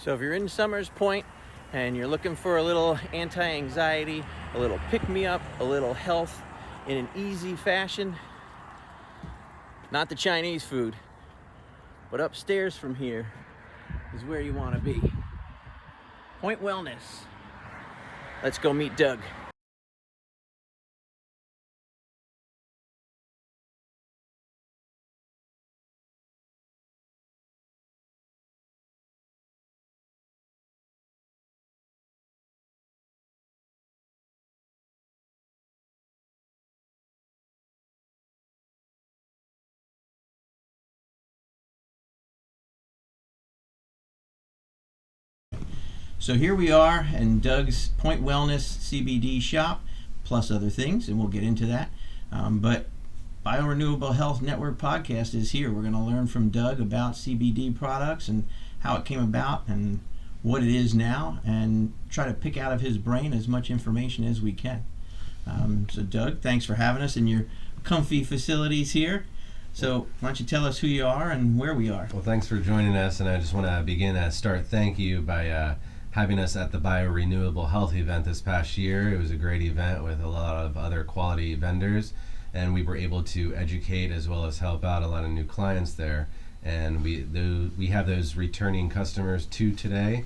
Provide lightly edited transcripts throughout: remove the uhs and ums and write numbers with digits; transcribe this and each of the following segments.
So if you're in Summers Point and you're looking for a little anti-anxiety, a little pick-me-up, a little health in an easy fashion, not the Chinese food, but upstairs from here is where you want to be. Point Wellness. Let's go meet Doug. So here we are in Doug's Point Wellness CBD shop, plus other things, and we'll get into that. But Biorenewable Health Network podcast is here. We're going to learn from Doug about CBD products and how it came about and what it is now, and try to pick out of his brain as much information as we can. So Doug, thanks for having us in your comfy facilities here. So why don't you tell us who you are and where we are? Well, thanks for joining us, and I just want to thank you by having us at the Biorenewable Health event this past year. It was a great event with a lot of other quality vendors, and we were able to educate as well as help out a lot of new clients there. And we have those returning customers too today,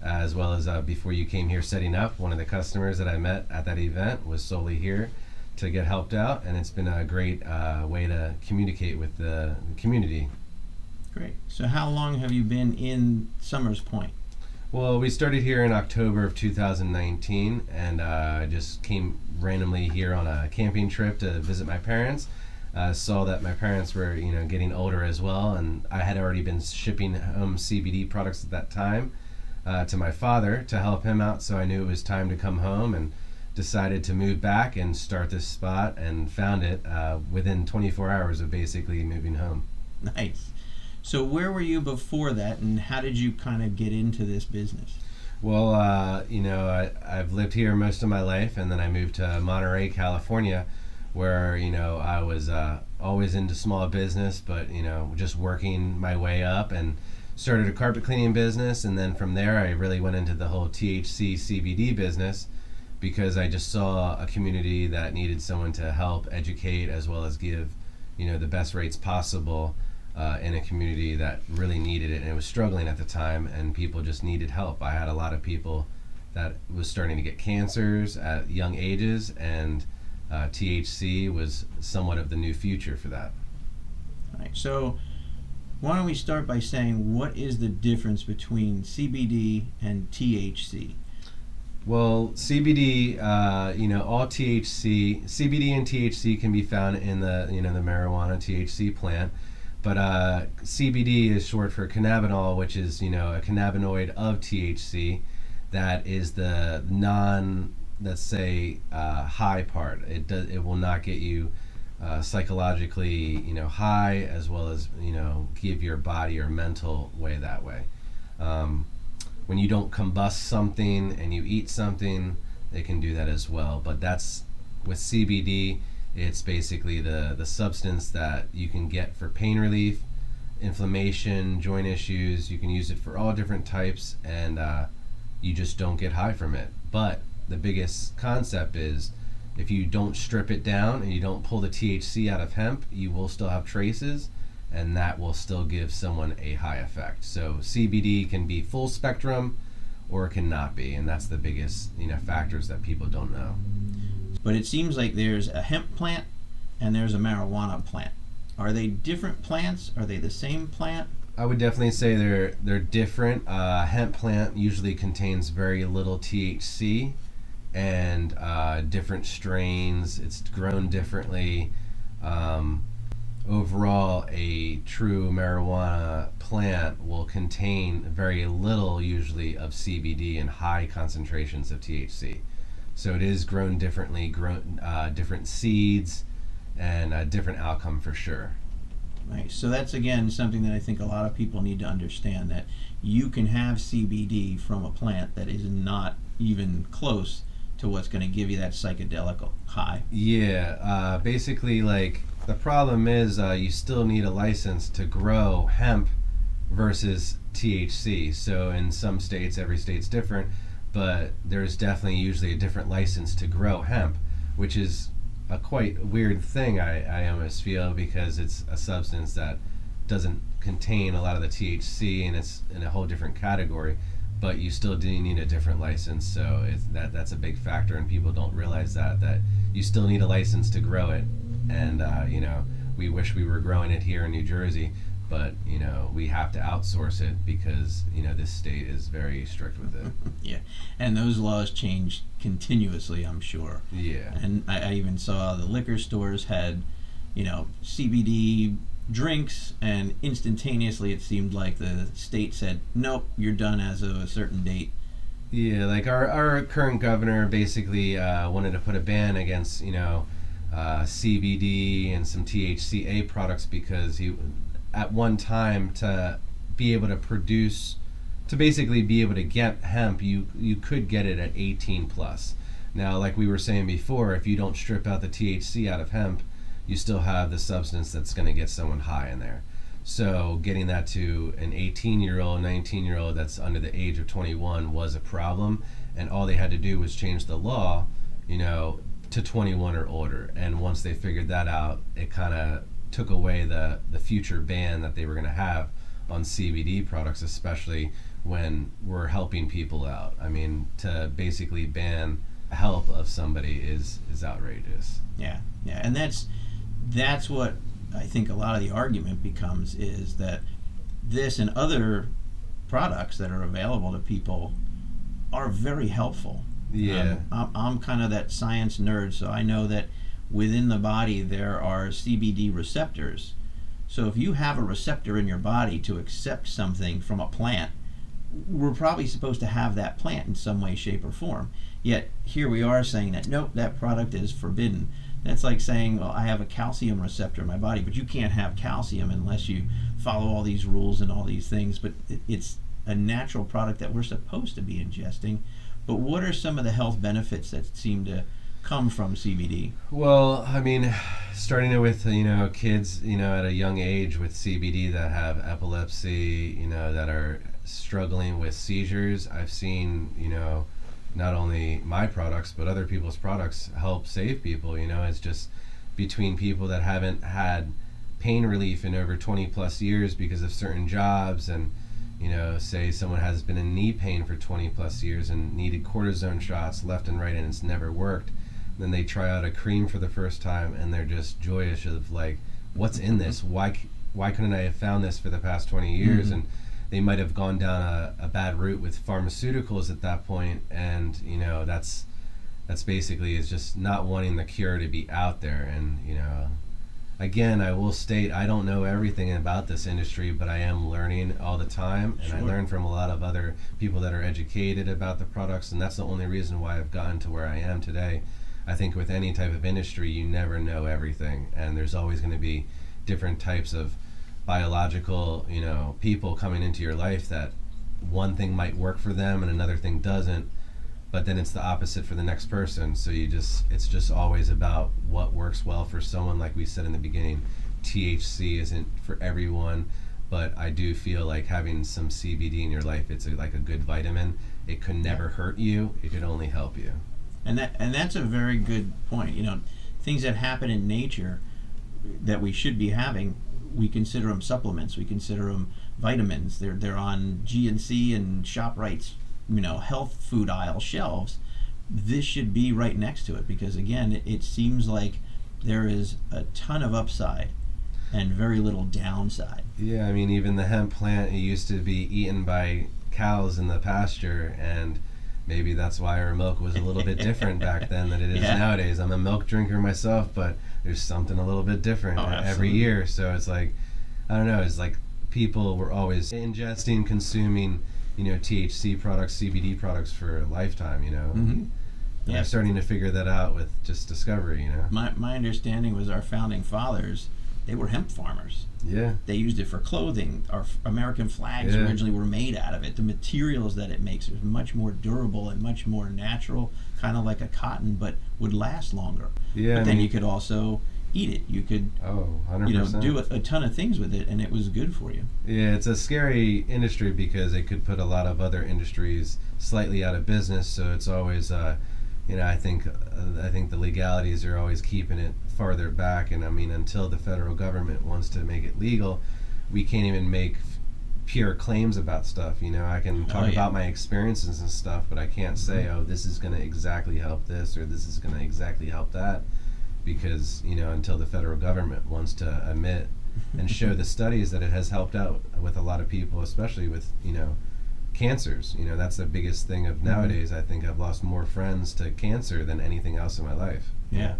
as well as before you came here setting up. One of the customers that I met at that event was solely here to get helped out, and it's been a great way to communicate with the community. Great. So how long have you been in Summers Point? Well, we started here in October of 2019, and I just came randomly here on a camping trip to visit my parents. Saw that my parents were, getting older as well, and I had already been shipping home CBD products at that time to my father to help him out. So I knew it was time to come home, and decided to move back and start this spot, and found it within 24 hours of basically moving home. Nice. So where were you before that, and how did you kind of get into this business? Well, I've lived here most of my life, and then I moved to Monterey, California, where, I was always into small business, but, just working my way up, and started a carpet cleaning business. And then from there, I really went into the whole THC CBD business, because I just saw a community that needed someone to help educate as well as give, the best rates possible. In a community that really needed it, and it was struggling at the time, and people just needed help. I had a lot of people that was starting to get cancers at young ages, and THC was somewhat of the new future for that. All right. So why don't we start by saying, what is the difference between CBD and THC? Well, CBD, all THC, CBD and THC can be found in the marijuana THC plant. But CBD is short for cannabinol, which is, a cannabinoid of THC that is the let's say, high part. It will not get you psychologically, high, as well as, give your body or mental way that way. When you don't combust something and you eat something, it can do that as well. But that's with CBD. It's basically the substance that you can get for pain relief, inflammation, joint issues. You can use it for all different types, and you just don't get high from it. But the biggest concept is, if you don't strip it down and you don't pull the THC out of hemp, you will still have traces, and that will still give someone a high effect. So CBD can be full spectrum, or it can not be, and that's the biggest factors that people don't know. But it seems like there's a hemp plant and there's a marijuana plant. Are they different plants? Are they the same plant? I would definitely say they're different. Hemp plant usually contains very little THC, and different strains. It's grown differently. Overall, a true marijuana plant will contain very little usually of CBD and high concentrations of THC. So it is grown differently, different seeds, and a different outcome for sure. Right. So that's, again, something that I think a lot of people need to understand, that you can have CBD from a plant that is not even close to what's going to give you that psychedelic high. Yeah. Basically, like, the problem is you still need a license to grow hemp versus THC. So in some states, every state's different, but there's definitely usually a different license to grow hemp, which is a quite weird thing, I almost feel, because it's a substance that doesn't contain a lot of the THC, and it's in a whole different category, but you still do need a different license. So that's a big factor, and people don't realize that you still need a license to grow it. And we wish we were growing it here in New Jersey, but we have to outsource it because this state is very strict with it. Yeah, and those laws change continuously, I'm sure. Yeah. And I even saw the liquor stores had CBD drinks, and instantaneously it seemed like the state said, nope, you're done as of a certain date. Yeah, like our current governor basically wanted to put a ban against CBD and some THCA products, because he, at one time, to be able to produce, to basically be able to get hemp, you could get it at 18 plus. Now, like we were saying before, if you don't strip out the THC out of hemp, you still have the substance that's going to get someone high in there. So getting that to an 18-year-old, 19-year-old that's under the age of 21 was a problem, and all they had to do was change the law, to 21 or older. And once they figured that out, it kind of took away the future ban that they were going to have on CBD products, especially when we're helping people out. I mean, to basically ban help of somebody is outrageous. Yeah, and that's what I think a lot of the argument becomes, is that this and other products that are available to people are very helpful. Yeah. I'm kind of that science nerd, so I know that within the body there are CBD receptors. So if you have a receptor in your body to accept something from a plant, we're probably supposed to have that plant in some way, shape, or form. Yet here we are saying that, nope, that product is forbidden. That's like saying, well, I have a calcium receptor in my body, but you can't have calcium unless you follow all these rules and all these things. But it's a natural product that we're supposed to be ingesting. But what are some of the health benefits that seem to come from CBD? Well, I mean, starting with kids at a young age with CBD that have epilepsy, that are struggling with seizures. I've seen not only my products but other people's products help save people. It's just between people that haven't had pain relief in over 20 plus years because of certain jobs, and say someone has been in knee pain for 20 plus years and needed cortisone shots left and right and it's never worked. Then they try out a cream for the first time and they're just joyous of like, what's in this? Why couldn't I have found this for the past 20 years? Mm-hmm. And they might have gone down a bad route with pharmaceuticals at that point, and that's basically is just not wanting the cure to be out there. And again, I will state, I don't know everything about this industry, but I am learning all the time, and sure. I learn from a lot of other people that are educated about the products, and that's the only reason why I've gotten to where I am today. I think with any type of industry, you never know everything, and there's always going to be different types of biological, people coming into your life that one thing might work for them and another thing doesn't, but then it's the opposite for the next person. So it's just always about what works well for someone. Like we said in the beginning, THC isn't for everyone, but I do feel like having some CBD in your life, it's like a good vitamin. It could never hurt you. It could only help you. And that's a very good point. Things that happen in nature that we should be having, we consider them supplements. We consider them vitamins. They're on GNC and ShopRite's health food aisle shelves. This should be right next to it, because again, it seems like there is a ton of upside and very little downside. Yeah, I mean, even the hemp plant, it used to be eaten by cows in the pasture, and maybe that's why our milk was a little bit different back then than it is nowadays. I'm a milk drinker myself, but there's something a little bit different every year. So it's like, I don't know, it's like people were always ingesting, consuming, THC products, CBD products for a lifetime, Mm-hmm. And I'm starting to figure that out with just discovery, My understanding was our founding fathers, they were hemp farmers. Yeah. They used it for clothing. Our American flags originally were made out of it. The materials that it makes is much more durable and much more natural, kind of like a cotton, but would last longer. Yeah. But then you could also eat it. You could, 100%. do a ton of things with it, and it was good for you. Yeah, it's a scary industry because it could put a lot of other industries slightly out of business. So it's always, I think the legalities are always keeping it farther back. And I mean, until the federal government wants to make it legal, we can't even make pure claims about stuff. I can talk about my experiences and stuff, but I can't say, this is going to exactly help this or this is going to exactly help that, because until the federal government wants to admit and show the studies that it has helped out with a lot of people, especially with cancers. That's the biggest thing of nowadays. I think I've lost more friends to cancer than anything else in my life. Yeah,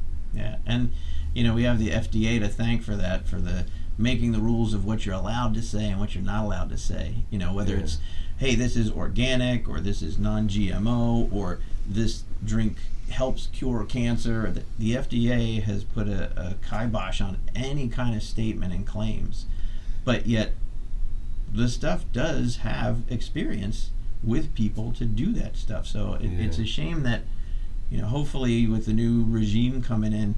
and we have the FDA to thank for that, for the making the rules of what you're allowed to say and what you're not allowed to say. Whether it's, hey, this is organic, or this is non-GMO, or this drink helps cure cancer. The FDA has put a kibosh on any kind of statement and claims, but yet the stuff does have experience with people to do that stuff. So it's a shame that hopefully with the new regime coming in,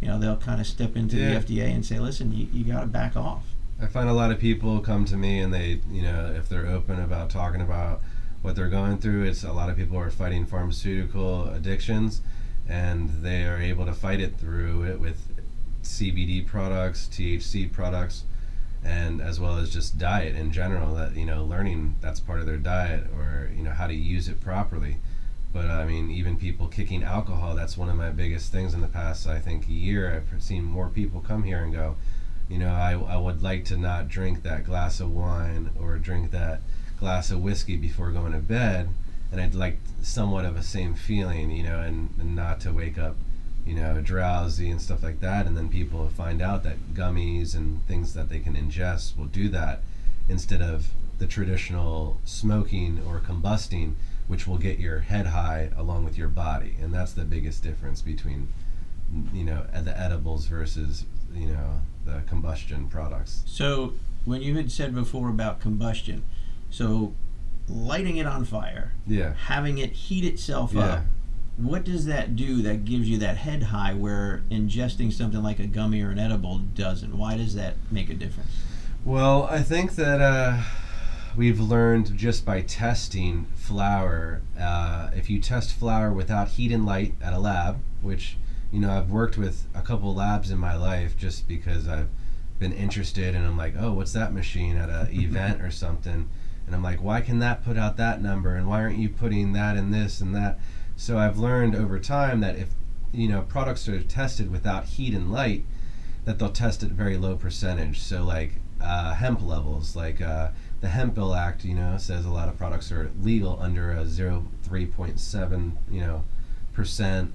they'll kind of step into the FDA and say, listen, you got to back off. I find a lot of people come to me and they, if they're open about talking about what they're going through, it's a lot of people are fighting pharmaceutical addictions, and they are able to fight it through it with CBD products, THC products, and as well as just diet in general, that learning that's part of their diet, or how to use it properly. But I mean, even people kicking alcohol, that's one of my biggest things in the past, I think, year. I've seen more people come here and go, I would like to not drink that glass of wine or drink that glass of whiskey before going to bed, and I'd like somewhat of a same feeling, and not to wake up, drowsy and stuff like that. And then people find out that gummies and things that they can ingest will do that, instead of the traditional smoking or combusting, which will get your head high along with your body. And that's the biggest difference between, the edibles versus, the combustion products. So when you had said before about combustion, so lighting it on fire, having it heat itself up, what does that do that gives you that head high where ingesting something like a gummy or an edible doesn't? Why does that make a difference? Well, I think that we've learned just by testing flour, if you test flour without heat and light at a lab, which I've worked with a couple labs in my life just because I've been interested, and I'm like, oh, what's that machine at an event or something? And I'm like, why can that put out that number, and why aren't you putting that in this and that? So I've learned over time that if products are tested without heat and light, that they'll test at very low percentage. So like hemp levels, like the Hemp Bill Act, says a lot of products are legal under a 0.7 percent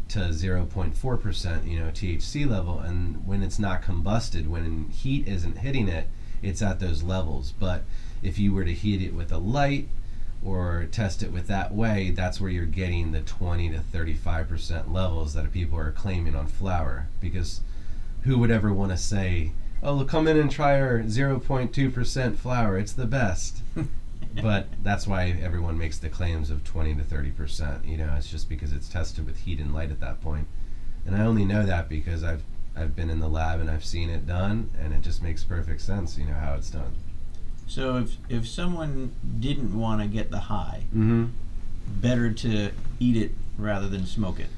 to 0.4% THC level, and when it's not combusted, when heat isn't hitting it, it's at those levels. But if you were to heat it with a light or test it with that way, that's where you're getting the 20 to 35% levels that people are claiming on flour. Because who would ever want to say, oh, look, come in and try our 0.2% flour, it's the best. But that's why everyone makes the claims of 20 to 30%. It's just because it's tested with heat and light at that point. And I only know that because I've been in the lab and I've seen it done, and it just makes perfect sense, how it's done. So if someone didn't want to get the high, better to eat it rather than smoke it.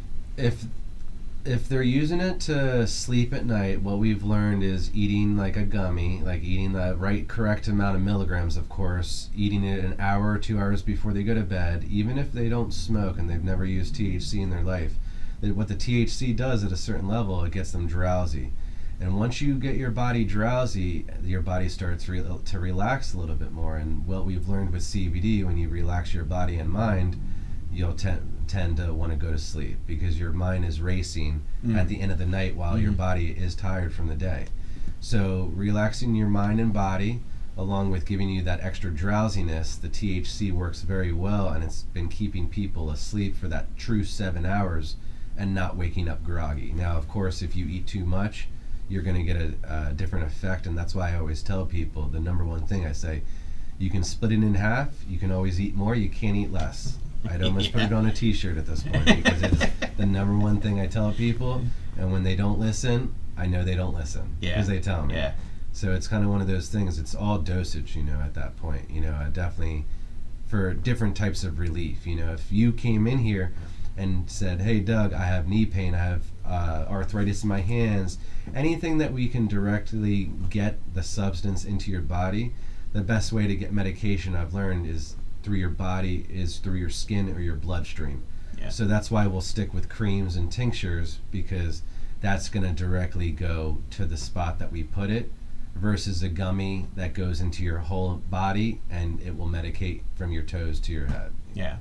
If they're using it to sleep at night, what we've learned is eating like a gummy, like eating the correct amount of milligrams, of course, eating it an hour or 2 hours before they go to bed, even if they don't smoke and they've never used THC in their life. What the THC does at a certain level, it gets them drowsy. And once you get your body drowsy, your body starts to relax a little bit more. And what we've learned with CBD, when you relax your body and mind, you'll tend to want to go to sleep because your mind is racing at the end of the night while your body is tired from the day. So relaxing your mind and body, along with giving you that extra drowsiness, the THC works very well, and it's been keeping people asleep for that true 7 hours and not waking up groggy. Now, of course, if you eat too much, you're going to get a different effect, and that's why I always tell people, the number one thing I say, you can split it in half, you can always eat more, you can't eat less. I'd almost put it on a t-shirt at this point because it's the number one thing I tell people. And when they don't listen, I know they don't listen because they tell me. Yeah. So it's kind of one of those things. It's all dosage, at that point. Definitely for different types of relief. If you came in here and said, hey, Doug, I have knee pain, I have arthritis in my hands, anything that we can directly get the substance into your body, the best way to get medication, I've learned, is through your body, is through your skin or your bloodstream. Yeah. So that's why we'll stick with creams and tinctures, because that's going to directly go to the spot that we put it, versus a gummy that goes into your whole body and it will medicate from your toes to your head. Yeah.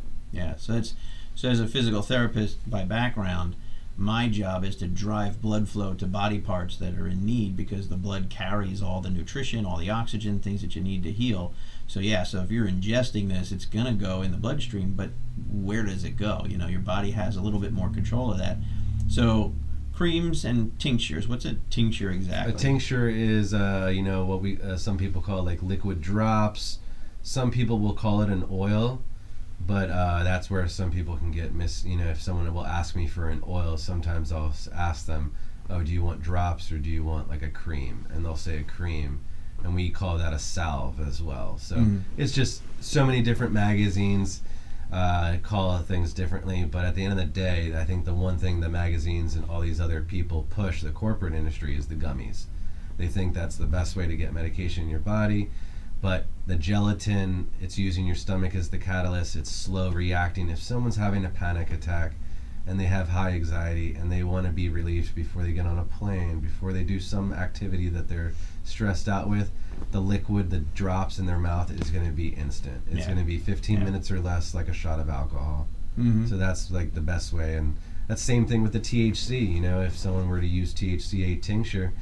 So as a physical therapist by background, my job is to drive blood flow to body parts that are in need, because the blood carries all the nutrition, all the oxygen, things that you need to heal. So if you're ingesting this, it's going to go in the bloodstream, but where does it go? Your body has a little bit more control of that. So creams and tinctures. What's a tincture exactly? A tincture is, what we some people call like liquid drops. Some people will call it an oil, but that's where some people can get if someone will ask me for an oil, sometimes I'll ask them, oh, do you want drops or do you want like a cream? And they'll say a cream, and we call that a salve as well. So it's just so many different magazines call things differently, but at the end of the day, I think the one thing the magazines and all these other people push, the corporate industry, is the gummies. They think that's the best way to get medication in your body, but the gelatin, it's using your stomach as the catalyst, it's slow reacting. If someone's having a panic attack and they have high anxiety and they want to be relieved before they get on a plane, before they do some activity that they're stressed out with, the liquid, the drops in their mouth is going to be instant. It's going to be 15 minutes or less, like a shot of alcohol. So that's like the best way. And that's same thing with the THC. If someone were to use THCA tincture,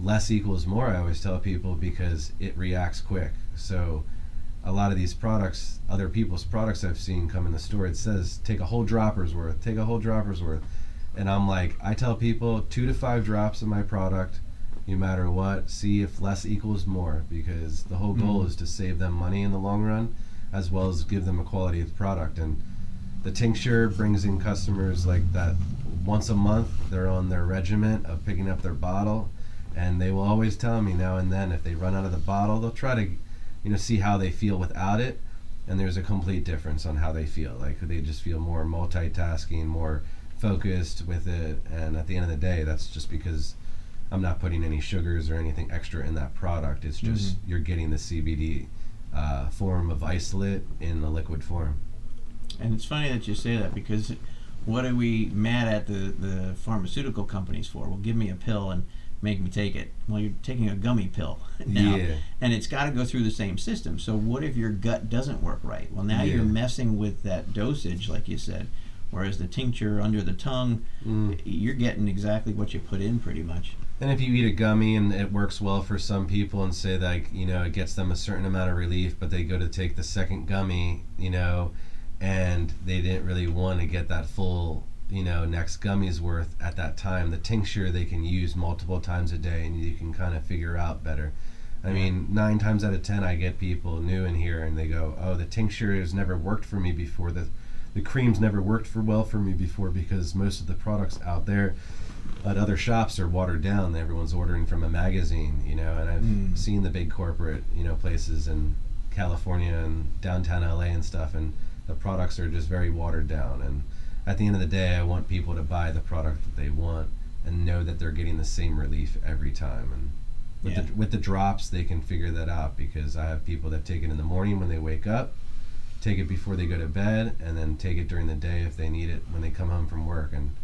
less equals more, I always tell people, because it reacts quick. So a lot of these products, other people's products I've seen come in the store, it says take a whole dropper's worth, and I'm like, I tell people 2 to 5 drops of my product, no matter what, see if less equals more, because the whole goal is to save them money in the long run, as well as give them a quality of product. And the tincture brings in customers like that once a month. They're on their regiment of picking up their bottle, and they will always tell me now and then, if they run out of the bottle, they'll try to see how they feel without it, and there's a complete difference on how they feel. Like, they just feel more multitasking, more focused with it. And at the end of the day, that's just because I'm not putting any sugars or anything extra in that product. It's just you're getting the CBD form of isolate in the liquid form. And it's funny that you say that, because what are we mad at the pharmaceutical companies for? Well, give me a pill and make me take it. Well, you're taking a gummy pill now, and it's got to go through the same system. So what if your gut doesn't work right? Well, now you're messing with that dosage, like you said, whereas the tincture under the tongue, you're getting exactly what you put in, pretty much. And if you eat a gummy and it works well for some people, and say that it gets them a certain amount of relief, but they go to take the second gummy, and they didn't really want to get that full next gummy's worth at that time, the tincture they can use multiple times a day, and you can kind of figure out better. I mean, 9 times out of 10 I get people new in here and they go, oh, the tincture has never worked for me before, the creams never worked well for me before, because most of the products out there at other shops are watered down. Everyone's ordering from a magazine, and I've seen the big corporate places in California and downtown LA and stuff, and the products are just very watered down. And at the end of the day, I want people to buy the product that they want and know that they're getting the same relief every time. And with the drops, they can figure that out, because I have people that take it in the morning when they wake up, take it before they go to bed, and then take it during the day if they need it when they come home from work. And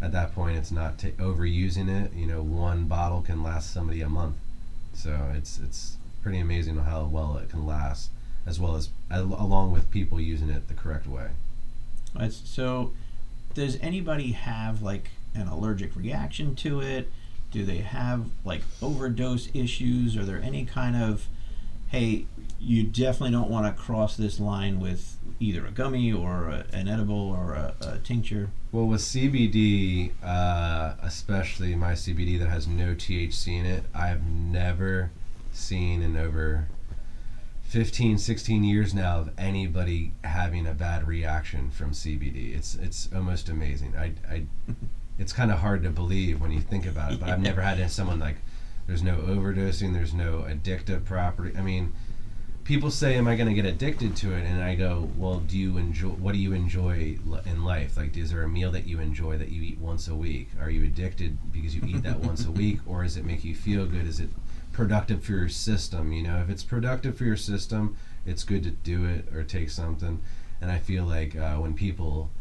at that point, it's not overusing it. One bottle can last somebody a month. So it's pretty amazing how well it can last, as well as along with people using it the correct way. So does anybody have like an allergic reaction to it? Do they have like overdose issues? Are there any kind of, hey, you definitely don't want to cross this line with either a gummy or an edible or a tincture? Well, with CBD, especially my CBD that has no THC in it, I've never seen in over 15, 16 years now of anybody having a bad reaction from CBD. It's almost amazing. it's kind of hard to believe when you think about it. But I've never had someone like, there's no overdosing, there's no addictive property. I mean, people say, am I going to get addicted to it? And I go, well, what do you enjoy in life? Like, is there a meal that you enjoy that you eat once a week? Are you addicted because you eat that once a week? Or does it make you feel good? Is it productive for your system? You know, if it's productive for your system, it's good to do it or take something. And I feel like when people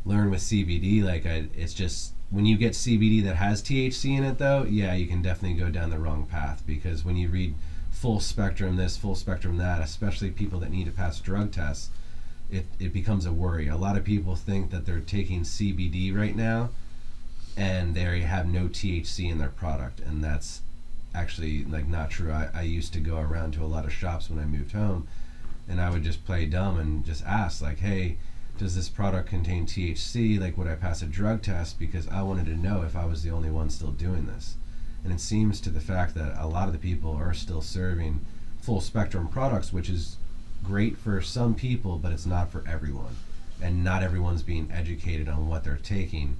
learn with CBD, like it's just, when you get CBD that has THC in it though, yeah, you can definitely go down the wrong path, because when you read full spectrum this, full spectrum that, especially people that need to pass drug tests, it becomes a worry. A lot of people think that they're taking CBD right now and they have no THC in their product, and that's actually like not true. I used to go around to a lot of shops when I moved home, and I would just play dumb and just ask like, hey, does this product contain THC? Like, would I pass a drug test? Because I wanted to know if I was the only one still doing this. And it seems to the fact that a lot of the people are still serving full spectrum products, which is great for some people, but it's not for everyone. And not everyone's being educated on what they're taking,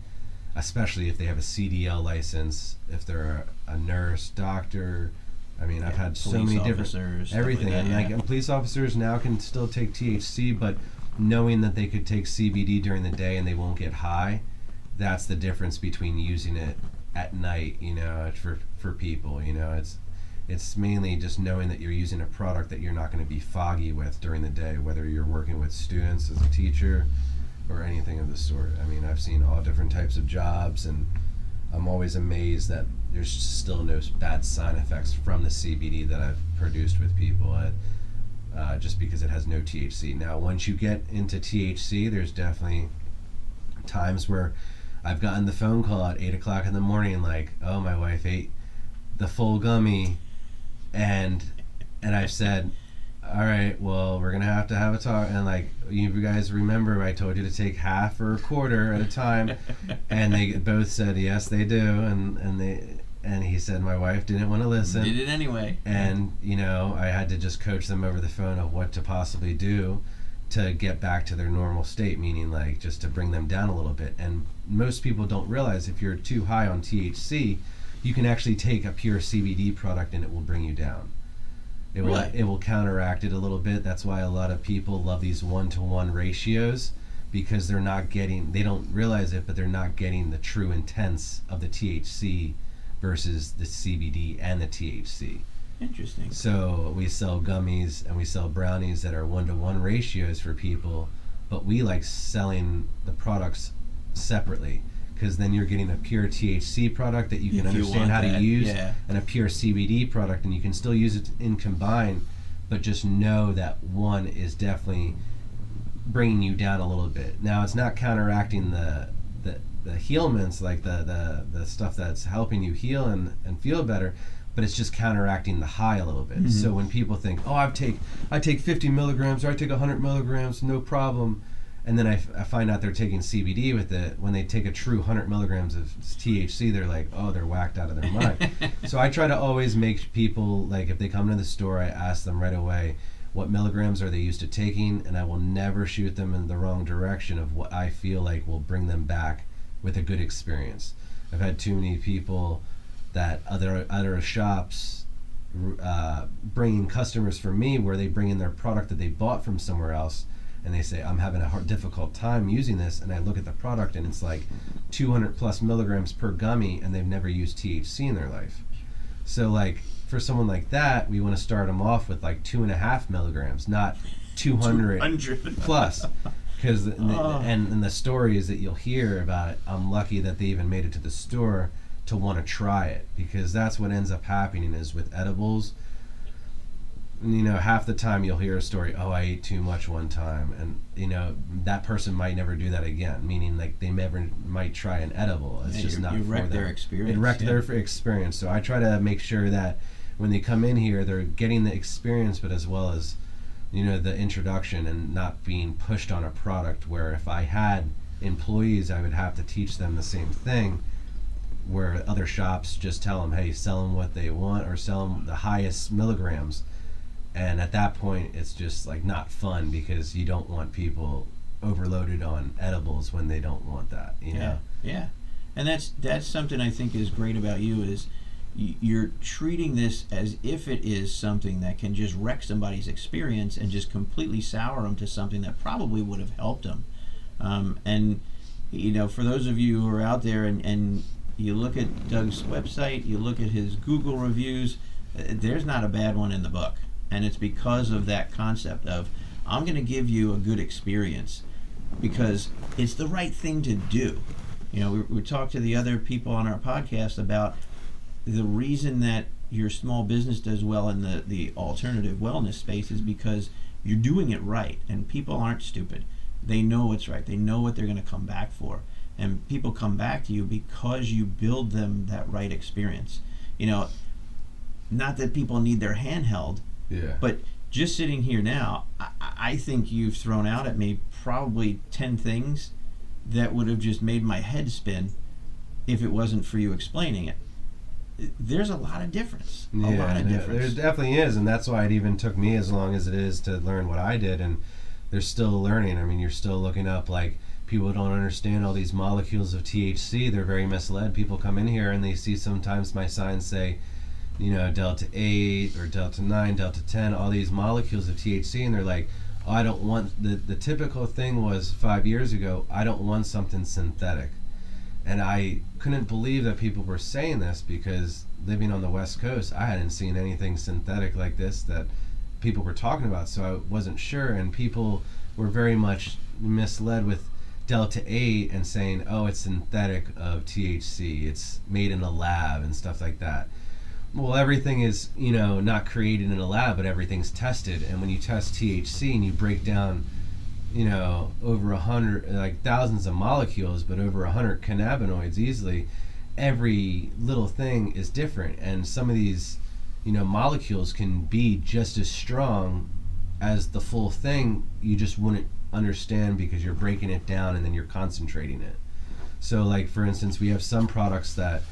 especially if they have a CDL license, if they're a nurse, doctor. I mean, I've had so many different, everything. Like that, and police officers now can still take THC, but knowing that they could take CBD during the day and they won't get high, that's the difference between using it at night, you know, for people, you know. It's mainly just knowing that you're using a product that you're not going to be foggy with during the day, whether you're working with students as a teacher or anything of the sort. I mean, I've seen all different types of jobs, and I'm always amazed that there's still no bad side effects from the CBD that I've produced with people, just because it has no THC. Now, once you get into THC, there's definitely times where I've gotten the phone call at 8 o'clock in the morning, like, oh, my wife ate the full gummy, and I've said, all right, well, we're gonna have a talk, and like, you guys remember I told you to take half or a quarter at a time, and they both said yes, they do, and he said my wife didn't want to listen. Did it anyway. And, you know, I had to just coach them over the phone of what to possibly do to get back to their normal state, meaning like just to bring them down a little bit. And most people don't realize if you're too high on THC, you can actually take a pure CBD product and it will bring you down. It will counteract it a little bit. That's why a lot of people love these 1-to-1 ratios, because they don't realize it, but they're not getting the true intents of the THC versus the CBD and the THC. Interesting. So we sell gummies and we sell brownies that are 1-to-1 ratios for people, but we like selling the products separately, because then you're getting a pure THC product that you can understand how to use, and a pure CBD product, and you can still use it in combined, but just know that one is definitely bringing you down a little bit. Now, it's not counteracting the healments, like the stuff that's helping you heal and feel better, but it's just counteracting the high a little bit. Mm-hmm. So when people think, oh, I take 50 milligrams or I take 100 milligrams, no problem, and then I find out they're taking CBD with it, when they take a true 100 milligrams of THC, they're like, oh, they're whacked out of their mind. So I try to always make people, like, if they come to the store, I ask them right away, what milligrams are they used to taking, and I will never shoot them in the wrong direction of what I feel like will bring them back with a good experience. I've had too many people that other shops bringing customers for me, where they bring in their product that they bought from somewhere else, and they say, I'm having a difficult time using this, and I look at the product and it's like 200 plus milligrams per gummy, and they've never used THC in their life. So like, for someone like that, we want to start them off with like 2.5 milligrams, not 200 plus. Because and the stories that you'll hear about it, I'm lucky that they even made it to the store to want to try it, because that's what ends up happening is with edibles. You know, half the time you'll hear a story, oh, I ate too much one time, and you know, that person might never do that again, meaning like they never might try an edible. It's just not for them. You wrecked their experience. It wrecked their experience. So I try to make sure that when they come in here, they're getting the experience, but as well as, you know, the introduction, and not being pushed on a product where if I had employees, I would have to teach them the same thing, where other shops just tell them, hey, sell them what they want or sell them the highest milligrams. And at that point, it's just like not fun, because you don't want people overloaded on edibles when they don't want that, you know? Yeah. And that's something I think is great about you is you're treating this as if it is something that can just wreck somebody's experience and just completely sour them to something that probably would have helped them. And for those of you who are out there and you look at Doug's website, you look at his Google reviews, there's not a bad one in the book. And it's because of that concept of, I'm going to give you a good experience because it's the right thing to do. We talked to the other people on our podcast about the reason that your small business does well in the alternative wellness space is because you're doing it right, and people aren't stupid. They know what's right. They know what they're going to come back for. And people come back to you because you build them that right experience. Not that people need their hand held, but just sitting here now, I think you've thrown out at me probably 10 things that would have just made my head spin if it wasn't for you explaining it. There's a lot of difference. A lot of difference. There definitely is, and that's why it even took me as long as it is to learn what I did, and they're still learning. I mean, you're still looking up, like, people don't understand all these molecules of THC. They're very misled. People come in here and they see sometimes my signs say, delta 8 or delta 9, delta 10, all these molecules of THC, and they're like, oh, I don't want, the typical thing was 5 years ago, I don't want something synthetic. And I couldn't believe that people were saying this because living on the West Coast, I hadn't seen anything synthetic like this that people were talking about, so I wasn't sure, and people were very much misled with delta 8 and saying, oh, it's synthetic of THC, it's made in a lab and stuff like that. Well, everything is, not created in a lab, but everything's tested. And when you test THC and you break down, over 100, like thousands of molecules, but over 100 cannabinoids easily, every little thing is different. And some of these, molecules can be just as strong as the full thing. You just wouldn't understand because you're breaking it down and then you're concentrating it. So, like, for instance, we have some products that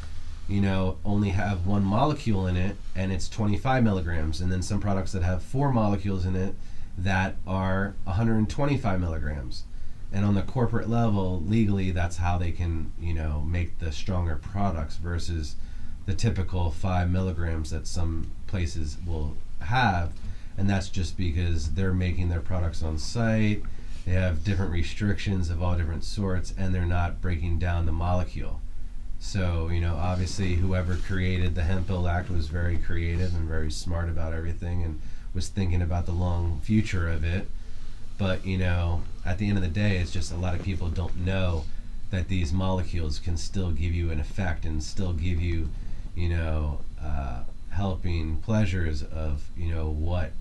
only have one molecule in it and it's 25 milligrams, and then some products that have 4 molecules in it that are 125 milligrams. And on the corporate level, legally, that's how they can make the stronger products versus the typical 5 milligrams that some places will have. And that's just because they're making their products on site, they have different restrictions of all different sorts, and they're not breaking down the molecule. So, obviously whoever created the Hemp Bill Act was very creative and very smart about everything and was thinking about the long future of it. But, at the end of the day, it's just a lot of people don't know that these molecules can still give you an effect and still give you, helping pleasures of, what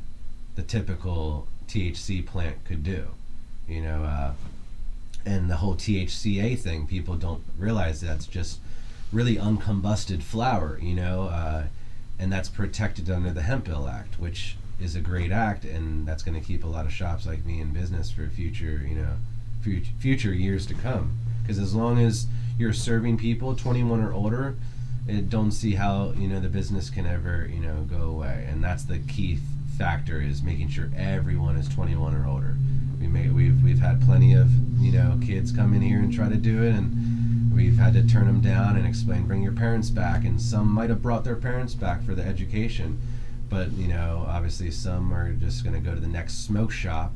the typical THC plant could do, and the whole THCA thing, people don't realize that's just really uncombusted flower, and that's protected under the Hemp Bill Act, which is a great act, and that's going to keep a lot of shops like me in business for future years to come. Because as long as you're serving people 21 or older, don't see how the business can ever go away. And that's the key factor, is making sure everyone is 21 or older. We've had plenty of kids come in here and try to do it, and we've had to turn them down and explain, bring your parents back, and some might have brought their parents back for the education, but obviously some are just going to go to the next smoke shop.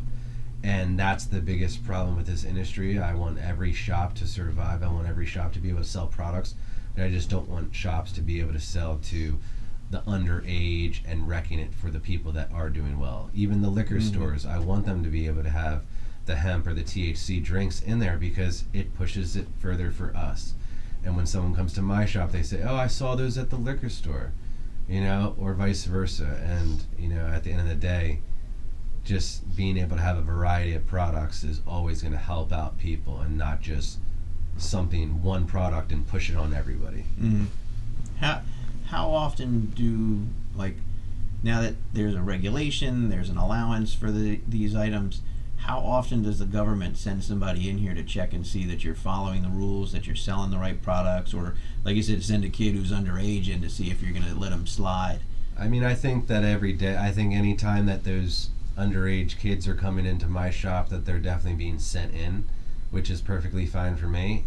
And that's the biggest problem with this industry. I want every shop to survive. I want every shop to be able to sell products, but I just don't want shops to be able to sell to the underage and wrecking it for the people that are doing well. Even the liquor stores, I want them to be able to have the hemp or the THC drinks in there because it pushes it further for us. And when someone comes to my shop, they say, oh, I saw those at the liquor store, or vice versa. And, at the end of the day, just being able to have a variety of products is always going to help out people, and not just one product and push it on everybody. How often do, now that there's a regulation, there's an allowance for these items, how often does the government send somebody in here to check and see that you're following the rules, that you're selling the right products, or, like you said, send a kid who's underage in to see if you're going to let them slide? I mean, I think that every day, I think any time that those underage kids are coming into my shop, that they're definitely being sent in, which is perfectly fine for me.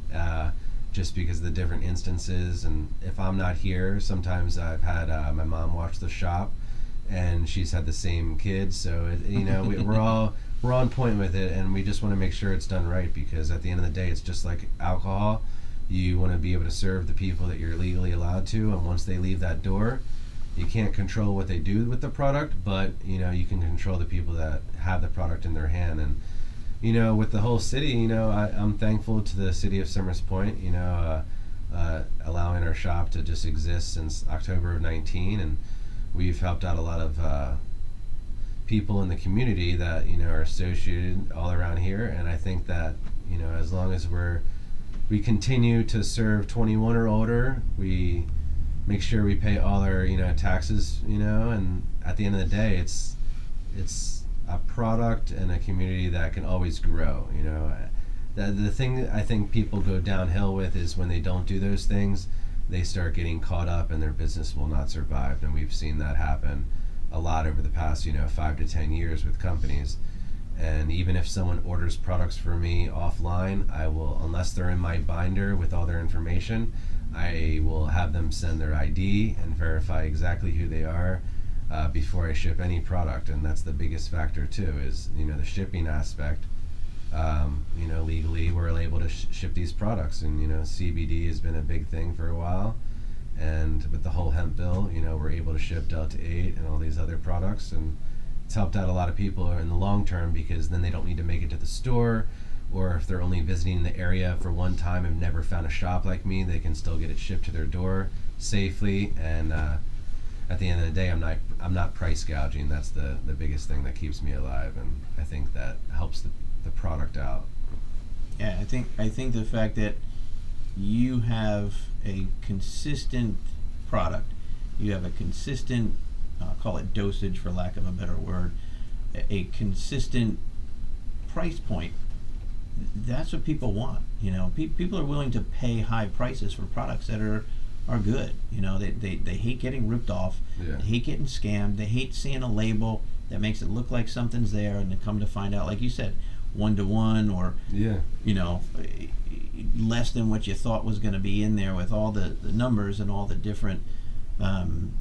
just because of the different instances. And if I'm not here, sometimes I've had my mom watch the shop, and she's had the same kids. So we're on point with it, and we just want to make sure it's done right, because at the end of the day, it's just like alcohol. You want to be able to serve the people that you're legally allowed to, and once they leave that door, you can't control what they do with the product, but you can control the people that have the product in their hand. And with the whole city, I'm thankful to the city of Summers Point, allowing our shop to just exist since October of 19, and we've helped out a lot of people in the community that are associated all around here. And I think that as long as we continue to serve 21 or older, we make sure we pay all our taxes, and at the end of the day, it's a product and a community that can always grow. The thing I think people go downhill with is when they don't do those things, they start getting caught up and their business will not survive. And we've seen that happen a lot over the past 5 to 10 years with companies. And even if someone orders products for me offline, I will, unless they're in my binder with all their information, I will have them send their ID and verify exactly who they are before I ship any product. And that's the biggest factor too, is the shipping aspect. Legally we're able to ship these products, and CBD has been a big thing for a while, and with the whole hemp bill, we're able to ship Delta 8 and all these other products, and it's helped out a lot of people in the long term, because then they don't need to make it to the store, or if they're only visiting the area for one time and never found a shop like me, they can still get it shipped to their door safely. And at the end of the day, I'm not price gouging. That's the biggest thing that keeps me alive, and I think that helps the product out. Yeah, I think the fact that you have a consistent product, you have a consistent, call it dosage for lack of a better word, a consistent price point, that's what people want. People are willing to pay high prices for products that are good. They hate getting ripped off. Yeah. They hate getting scammed. They hate seeing a label that makes it look like something's there, and they come to find out, like you said, 1-to-1, or less than what you thought was going to be in there, with all the numbers and all the different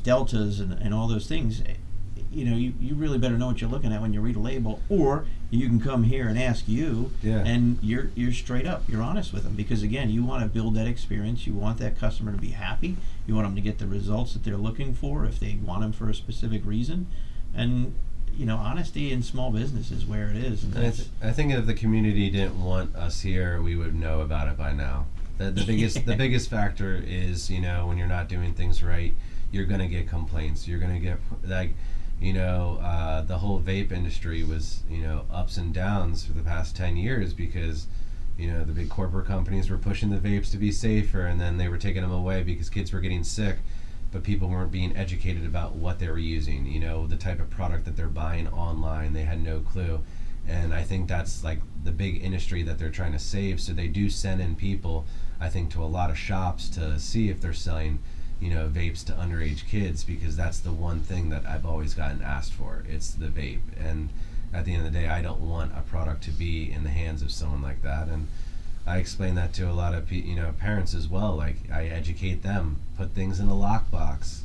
deltas and all those things. You really better know what you're looking at when you read a label, or you can come here and ask you, and you're straight up, you're honest with them, because again, you want to build that experience. You want that customer to be happy. You want them to get the results that they're looking for, if they want them for a specific reason. And honesty in small business is where it is. And I think if the community didn't want us here, we would know about it by now. The biggest factor is when you're not doing things right, you're gonna get complaints. You're gonna get the whole vape industry was ups and downs for the past 10 years, because the big corporate companies were pushing the vapes to be safer, and then they were taking them away because kids were getting sick, but people weren't being educated about what they were using, the type of product that they're buying online. They had no clue. And I think that's like the big industry that they're trying to save. So they do send in people, I think, to a lot of shops to see if they're selling vapes to underage kids, because that's the one thing that I've always gotten asked for. It's the vape. And at the end of the day, I don't want a product to be in the hands of someone like that. And I explain that to a lot of parents as well. Like, I educate them, put things in a lockbox,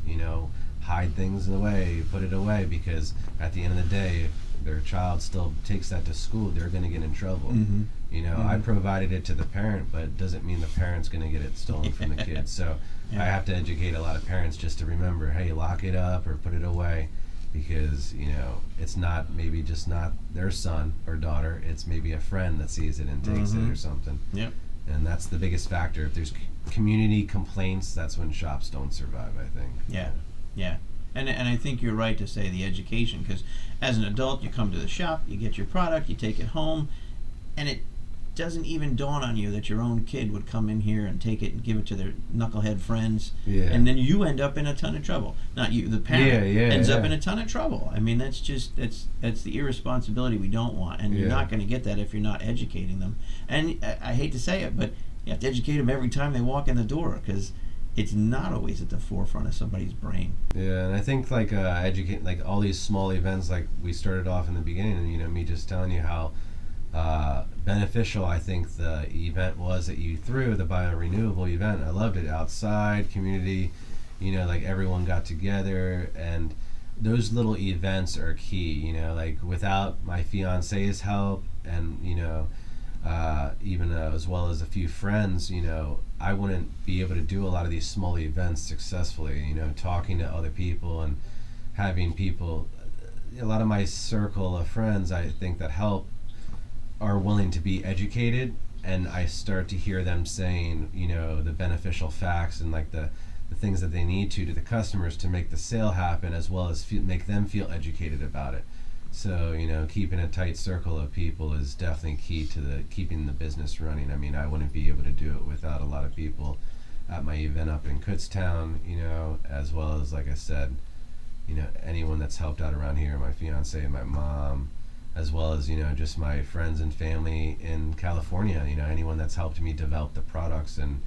hide things away, put it away, because at the end of the day, if their child still takes that to school, they're going to get in trouble. Mm-hmm. I provided it to the parent, but it doesn't mean the parent's going to get it stolen from the kids. So I have to educate a lot of parents just to remember, hey, lock it up or put it away, because it's not their son or daughter. It's maybe a friend that sees it and takes it or something. Yep. And that's the biggest factor. If there's community complaints, that's when shops don't survive, I think. Yeah. And I think you're right to say the education, because as an adult, you come to the shop, you get your product, you take it home, and it doesn't even dawn on you that your own kid would come in here and take it and give it to their knucklehead friends, and then you end up in a ton of trouble. Not you, the parent ends up in a ton of trouble. I mean, that's the irresponsibility we don't want, and you're not going to get that if you're not educating them. And I hate to say it, but you have to educate them every time they walk in the door, because it's not always at the forefront of somebody's brain. Yeah, and I think educate all these small events, like we started off in the beginning, and me just telling you how beneficial I think the event was that you threw, the biorenewable event. I loved it. Outside, community, like everyone got together, and those little events are key, like without my fiance's help and, even as well as a few friends, I wouldn't be able to do a lot of these small events successfully, talking to other people and having people, a lot of my circle of friends, I think that help are willing to be educated, and I start to hear them saying, the beneficial facts and like the things that they need to the customers to make the sale happen, as well as make them feel educated about it. So, keeping a tight circle of people is definitely key to keeping the business running. I mean, I wouldn't be able to do it without a lot of people at my event up in Kutztown, as well as, like I said, anyone that's helped out around here, my fiance and my mom, as well as, just my friends and family in California, anyone that's helped me develop the products. And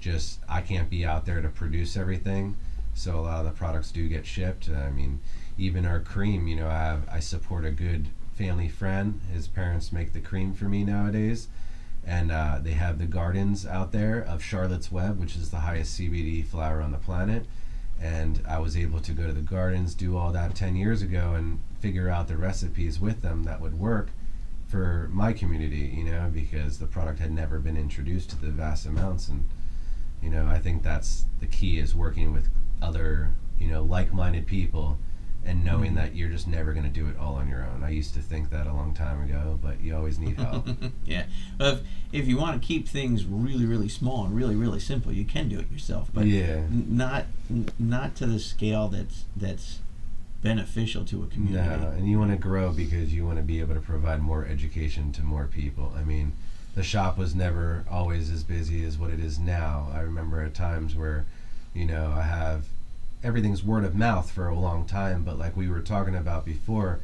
just, I can't be out there to produce everything, so a lot of the products do get shipped. I mean, even our cream, I support a good family friend. His parents make the cream for me nowadays, and they have the gardens out there of Charlotte's Web, which is the highest CBD flower on the planet. And I was able to go to the gardens, do all that 10 years ago, and figure out the recipes with them that would work for my community, because the product had never been introduced to the vast amounts. And I think that's the key, is working with other, like-minded people, and knowing that you're just never going to do it all on your own. I used to think that a long time ago, but you always need help. Yeah. Well, if you want to keep things really, really small and really, really simple, you can do it yourself. But not to the scale that's beneficial to a community. No, and you want to grow because you want to be able to provide more education to more people. I mean, the shop was never always as busy as what it is now. I remember at times where, I have everything's word of mouth for a long time, but like we were talking about before,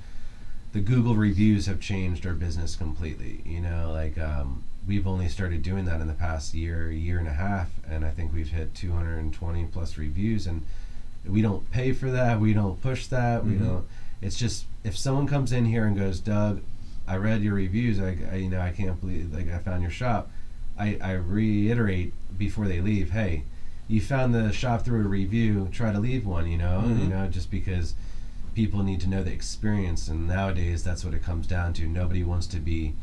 the Google reviews have changed our business completely. We've only started doing that in the past year and a half, and I think we've hit 220 plus reviews, and we don't pay for that, we don't push that, we don't. It's just, if someone comes in here and goes, Doug, I read your reviews, I can't believe, I found your shop, I reiterate before they leave, hey, you found the shop through a review, try to leave one, just because people need to know the experience. And nowadays that's what it comes down to. Nobody wants to be,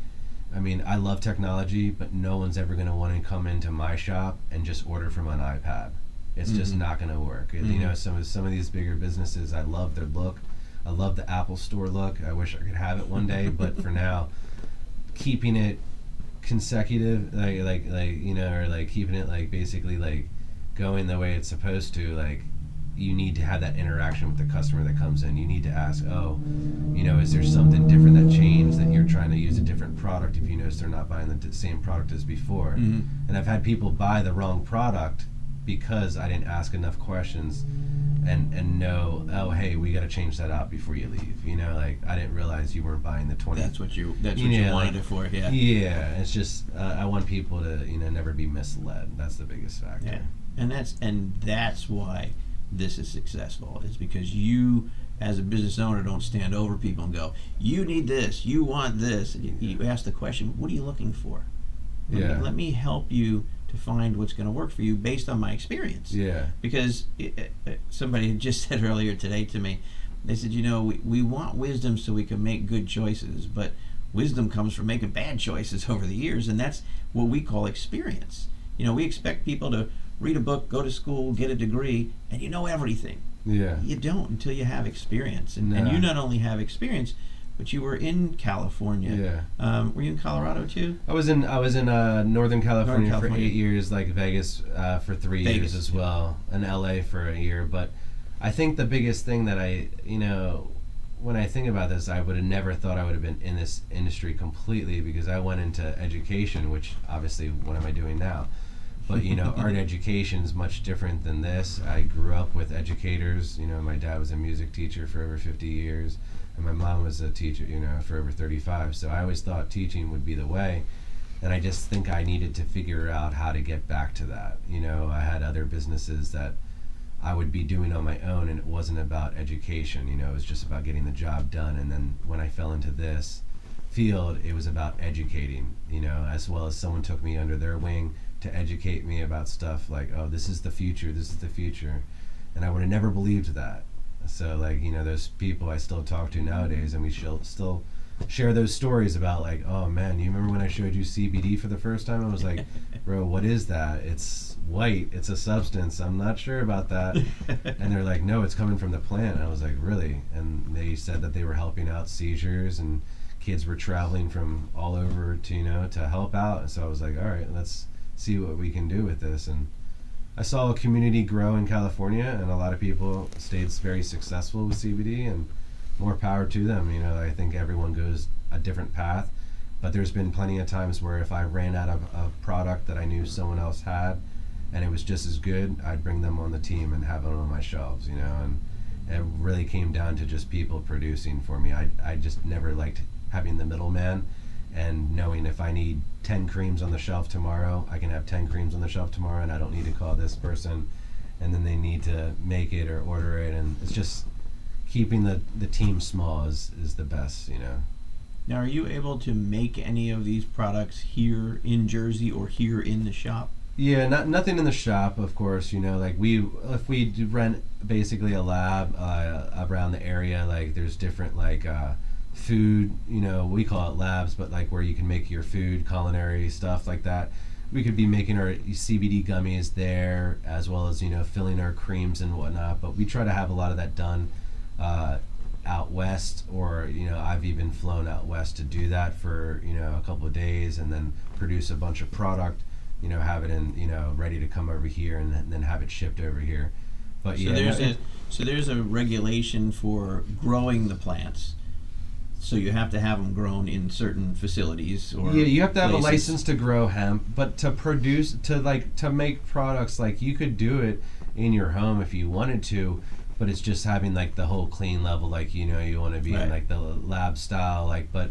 I love technology, but no one's ever going to want to come into my shop and just order from an iPad. It's just not going to work. Some of these bigger businesses, I love their look. I love the Apple Store look. I wish I could have it one day, but for now, keeping it consecutive, or keeping it basically going the way it's supposed to, you need to have that interaction with the customer that comes in. You need to ask, is there something different that changed, that you're trying to use a different product if you notice they're not buying the same product as before. And I've had people buy the wrong product because I didn't ask enough questions and know, hey, we got to change that out before you leave. I didn't realize you weren't buying the 20. That's what you wanted it for. Yeah, it's just I want people to never be misled. That's the biggest factor. Yeah. And that's why this is successful, is because you, as a business owner, don't stand over people and go, you need this, you want this. You ask the question, what are you looking for? Let me help you to find what's going to work for you based on my experience. Yeah. Because somebody had just said earlier today to me, they said, we want wisdom so we can make good choices, but wisdom comes from making bad choices over the years, and that's what we call experience. We expect people to read a book, go to school, get a degree, and you know everything. Yeah. You don't until you have experience. And you not only have experience, but you were in California. Yeah. Were you in Colorado too? I was in Northern California for 8 years, Vegas for 3 years as well, and LA for a year. But I think the biggest thing that when I think about this, I would have never thought I would have been in this industry completely, because I went into education, which obviously, what am I doing now? But art education is much different than this. I grew up with educators. My dad was a music teacher for over 50 years, and my mom was a teacher, for over 35. So I always thought teaching would be the way, and I just think I needed to figure out how to get back to that. I had other businesses that I would be doing on my own, and it wasn't about education. It was just about getting the job done. And then when I fell into this, field, it was about educating, as well as someone took me under their wing to educate me about stuff like, oh, this is the future, and I would have never believed that. So there's people I still talk to nowadays, and we still share those stories about like, oh man, you remember when I showed you CBD for the first time? I was like, bro, what is that? It's white, it's a substance, I'm not sure about that. And they're like, no, it's coming from the plant. And I was like, really? And they said that they were helping out seizures, and kids were traveling from all over to help out. And so I was like, all right, let's see what we can do with this. And I saw a community grow in California, and a lot of people stayed very successful with CBD, and more power to them. I think everyone goes a different path, but there's been plenty of times where if I ran out of a product that I knew someone else had and it was just as good, I'd bring them on the team and have them on my shelves, and it really came down to just people producing for me. I just never liked having the middleman, and knowing if I need 10 creams on the shelf tomorrow, I can have 10 creams on the shelf tomorrow, and I don't need to call this person and then they need to make it or order it. And it's just keeping the team small is the best. Now, are you able to make any of these products here in Jersey or here in the shop? Yeah, nothing in the shop, of course. If we do rent basically a lab around the area, there's different food, we call it labs, but where you can make your food, culinary stuff like that. We could be making our CBD gummies there, as well as filling our creams and whatnot. But we try to have a lot of that done out west, or I've even flown out west to do that for a couple of days, and then produce a bunch of product, have it in ready to come over here, and then have it shipped over here. But so there's a regulation for growing the plants. So you have to have them grown in certain facilities, or you have to have places. a license to grow hemp, but to produce to make products, you could do it in your home if you wanted to. But it's just having the whole clean level, you want to be right. in the lab style, but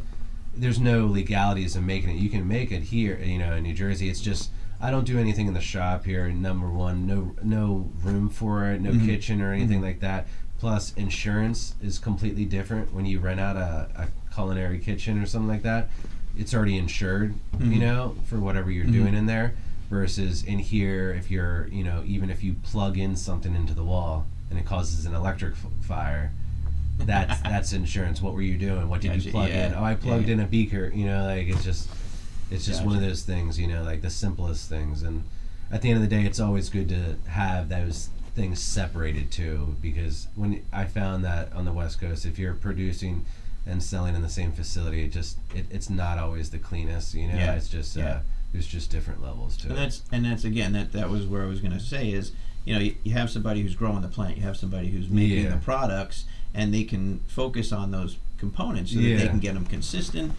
there's no legalities in making it. You can make it here, in New Jersey. It's just I don't do anything in the shop here. Number one, no room for it, no kitchen or anything like that. Plus, insurance is completely different when you rent out a culinary kitchen or something like that. It's already insured, for whatever you're doing in there. Versus in here, if you're, even if you plug in something into the wall and it causes an electric fire, that's insurance. What were you doing? What did you plug in? Oh, I plugged in a beaker. It's just one of those things. The simplest things. And at the end of the day, it's always good to have those things separated too, because when I found that on the West Coast, if you're producing and selling in the same facility, it's not always the cleanest. It's just there's just different levels to it. And that's again that was where I was going to say is you have somebody who's growing the plant, you have somebody who's making the products, and they can focus on those components so that they can get them consistent.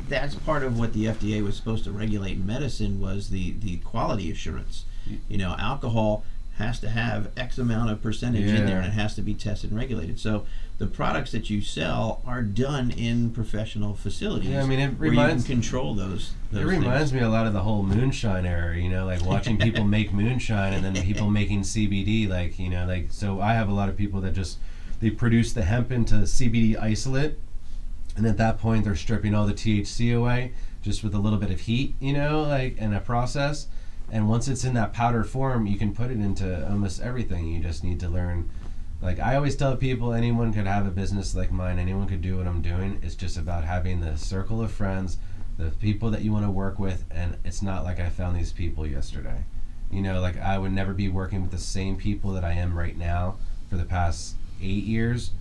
That's part of what the FDA was supposed to regulate in medicine, was the quality assurance. Alcohol has to have X amount of percentage in there, and it has to be tested and regulated. So the products that you sell are done in professional facilities. Yeah, I mean, where you can control those it reminds me a lot of the whole moonshine era, watching people make moonshine and then people making CBD, so I have a lot of people that they produce the hemp into CBD isolate, and at that point they're stripping all the THC away just with a little bit of heat, in a process. And once it's in that powder form, you can put it into almost everything. You just need to learn. I always tell people, anyone could have a business like mine. Anyone could do what I'm doing. It's just about having the circle of friends, the people that you want to work with. And it's not like I found these people yesterday. I would never be working with the same people that I am right now for the past 8 years,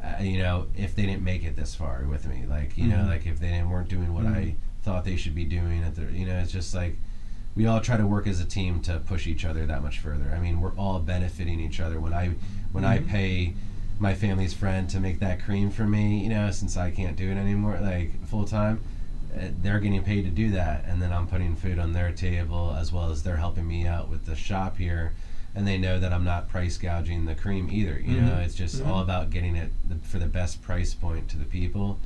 if they didn't make it this far with me. If they weren't doing what I thought they should be doing. It's just we all try to work as a team to push each other that much further. I mean, we're all benefiting each other. When I pay my family's friend to make that cream for me, since I can't do it anymore, full time, they're getting paid to do that, and then I'm putting food on their table, as well as they're helping me out with the shop here, and they know that I'm not price gouging the cream either. It's just all about getting it for the best price point to the people.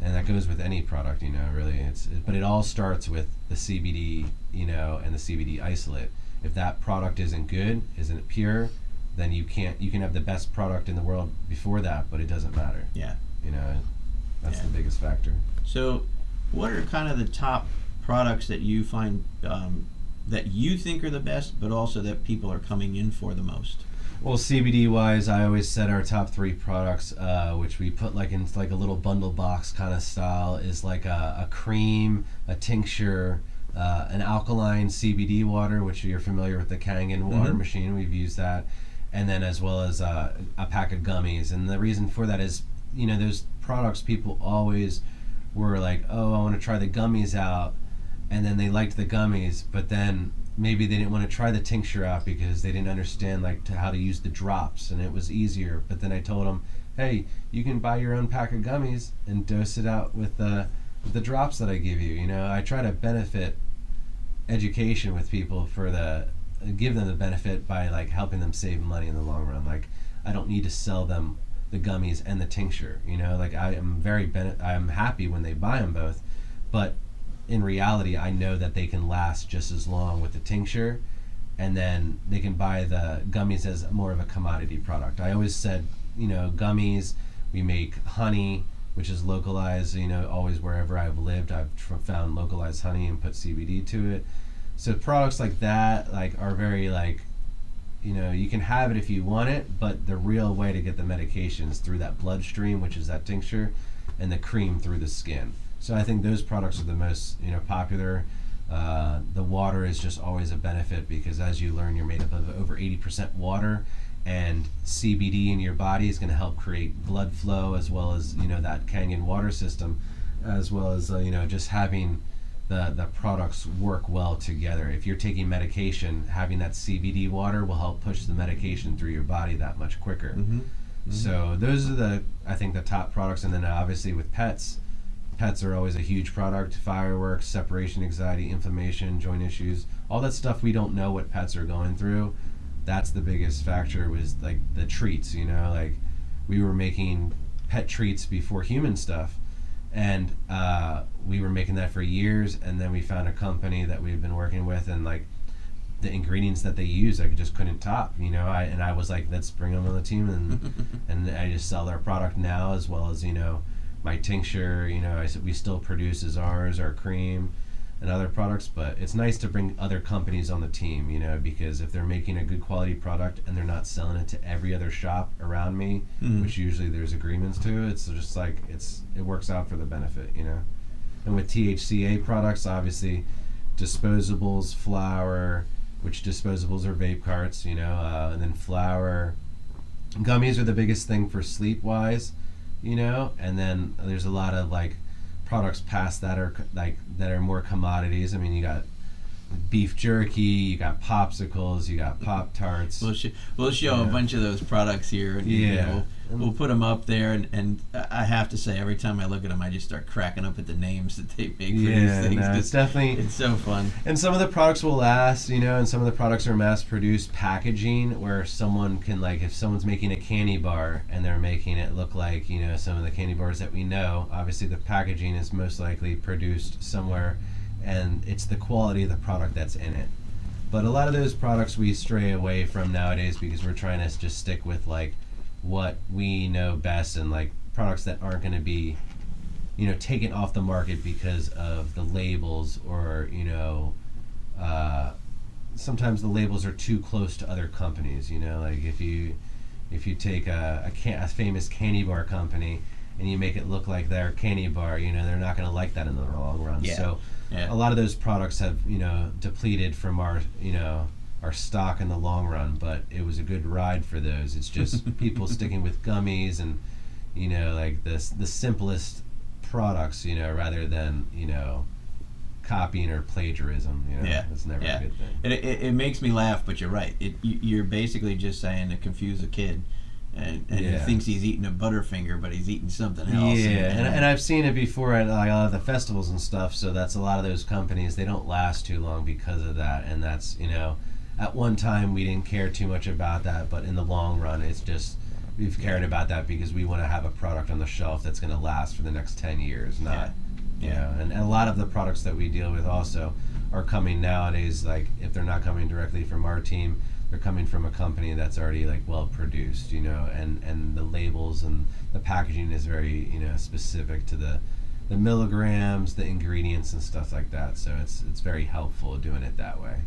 And that goes with any product, really. But it all starts with the CBD, and the CBD isolate. If that product isn't good, isn't pure, then you can have the best product in the world before that, but it doesn't matter. That's the big biggest factor. So, what are kind of the top products that you find that you think are the best, but also that people are coming in for the most? Well, CBD wise, I always said our top 3 products, which we put like in like a little bundle box kind of style, is like a cream, a tincture, an alkaline CBD water, which you're familiar with the Kangen water machine. We've used that, and then as well as a pack of gummies. And the reason for that is, those products, people always were like, oh, I want to try the gummies out, and then they liked the gummies, but then maybe they didn't want to try the tincture out because they didn't understand how to use the drops, and it was easier. But then I told them, hey, you can buy your own pack of gummies and dose it out with the drops that I give you. I try to benefit education with people give them the benefit by like helping them save money in the long run. Like, I don't need to sell them the gummies and the tincture. Like, I am I'm happy when they buy them both, but in reality, I know that they can last just as long with the tincture, and then they can buy the gummies as more of a commodity product. I always said, gummies, we make honey, which is localized, always wherever I've lived, I've found localized honey and put CBD to it. So products like that, like, are very like, you can have it if you want it, but the real way to get the medication is through that bloodstream, which is that tincture, and the cream through the skin. So I think those products are the most popular. The water is just always a benefit because, as you learn, you're made up of over 80% water, and CBD in your body is going to help create blood flow, as well as that Kangen water system, as well as just having the products work well together. If you're taking medication, having that CBD water will help push the medication through your body that much quicker. So those are I think the top products. And then obviously with pets are always a huge product. Fireworks, separation anxiety, inflammation, joint issues, all that stuff we don't know what pets are going through. That's the biggest factor, was like the treats. Like, we were making pet treats before human stuff, and we were making that for years, and then we found a company that we've been working with, and like the ingredients that they use, I just couldn't top. I was like, let's bring them on the team, and I just sell their product now, as well as my tincture. I said we still produce as our cream and other products, but it's nice to bring other companies on the team, because if they're making a good quality product and they're not selling it to every other shop around me, which usually there's agreements to, it's just like it works out for the benefit. And with THCA products, obviously disposables, flour, which disposables are vape carts, and then flour. Gummies are the biggest thing for sleep wise, and then there's a lot of like products past that are more commodities. I mean, you got beef jerky, you got popsicles, you got Pop-Tarts. We'll show a bunch of those products here, and we'll put them up there, and I have to say, every time I look at them, I just start cracking up at the names that they make for these things. No, it's so fun. And some of the products will last, and some of the products are mass-produced packaging, where someone can, like, if someone's making a candy bar and they're making it look like, some of the candy bars that we know, obviously the packaging is most likely produced somewhere, and it's the quality of the product that's in it. But a lot of those products we stray away from nowadays because we're trying to just stick with like what we know best, and like products that aren't going to be taken off the market because of the labels, or sometimes the labels are too close to other companies. Like if you take a famous candy bar company and you make it look like their candy bar, they're not going to like that in the long run. So a lot of those products have depleted from our stock in the long run, but it was a good ride for those. It's just people sticking with gummies and like the simplest products, rather than copying or plagiarism. It's never a good thing. It makes me laugh, but you're right. You're basically just saying to confuse a kid. And he thinks he's eating a Butterfinger, but he's eating something else. And I've seen it before at like a lot of the festivals and stuff. So that's a lot of those companies. They don't last too long because of that. And that's at one time we didn't care too much about that, but in the long run, it's just we've cared about that because we want to have a product on the shelf that's going to last for the next 10 years. And a lot of the products that we deal with also are coming nowadays. Like if they're not coming directly from our team, they're coming from a company that's already like well produced, and the labels and the packaging is very, specific to the milligrams, the ingredients and stuff like that. So it's very helpful doing it that way.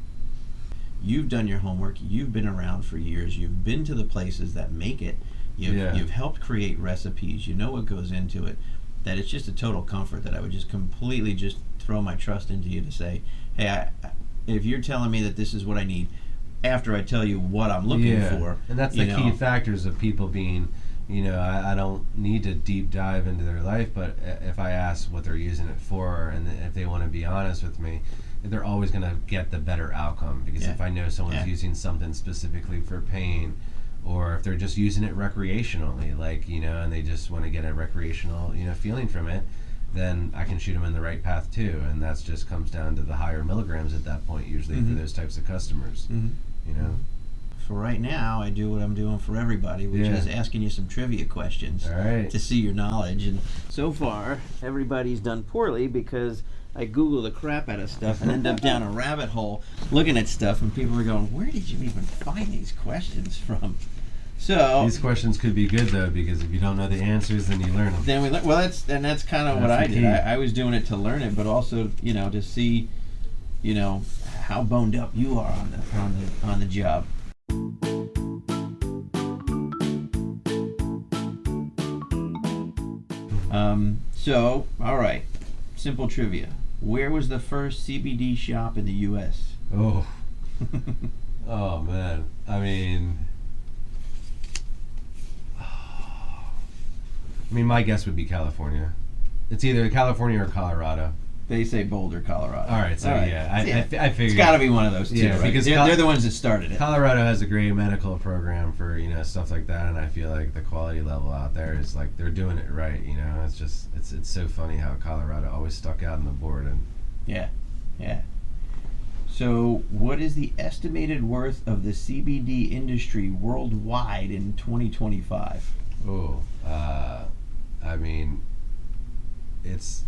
You've done your homework. You've been around for years. You've been to the places that make it. You've helped create recipes. You know what goes into it. That it's just a total comfort that I would just completely just throw my trust into you to say, hey, if you're telling me that this is what I need, after I tell you what I'm looking for. And that's the key factors of people being, I don't need to deep dive into their life, but if I ask what they're using it for, and if they want to be honest with me, they're always going to get the better outcome. Because if I know someone's using something specifically for pain, or if they're just using it recreationally, and they just want to get a recreational, feeling from it, then I can shoot them in the right path too. And that's just comes down to the higher milligrams at that point, usually for those types of customers, For right now, I do what I'm doing for everybody, which is asking you some trivia questions to see your knowledge. And so far, everybody's done poorly because I Google the crap out of stuff and end up down a rabbit hole looking at stuff, and people are going, where did you even find these questions from? So these questions could be good though, because if you don't know the answers, then you learn them. Then that's kind of what I did. I was doing it to learn it, but also to see how boned up you are on the job. So all right, simple trivia. Where was the first CBD shop in the U.S.? Oh man, I mean, my guess would be California. It's either California or Colorado. They say Boulder, Colorado. All right, so I figured it's got to be one of those two. Yeah, right? because they're the ones that started it. Colorado has a great medical program for stuff like that, and I feel like the quality level out there is like they're doing it right. It's just it's so funny how Colorado always stuck out on the board. And yeah. So, what is the estimated worth of the CBD industry worldwide in 2025? Oh, I mean, it's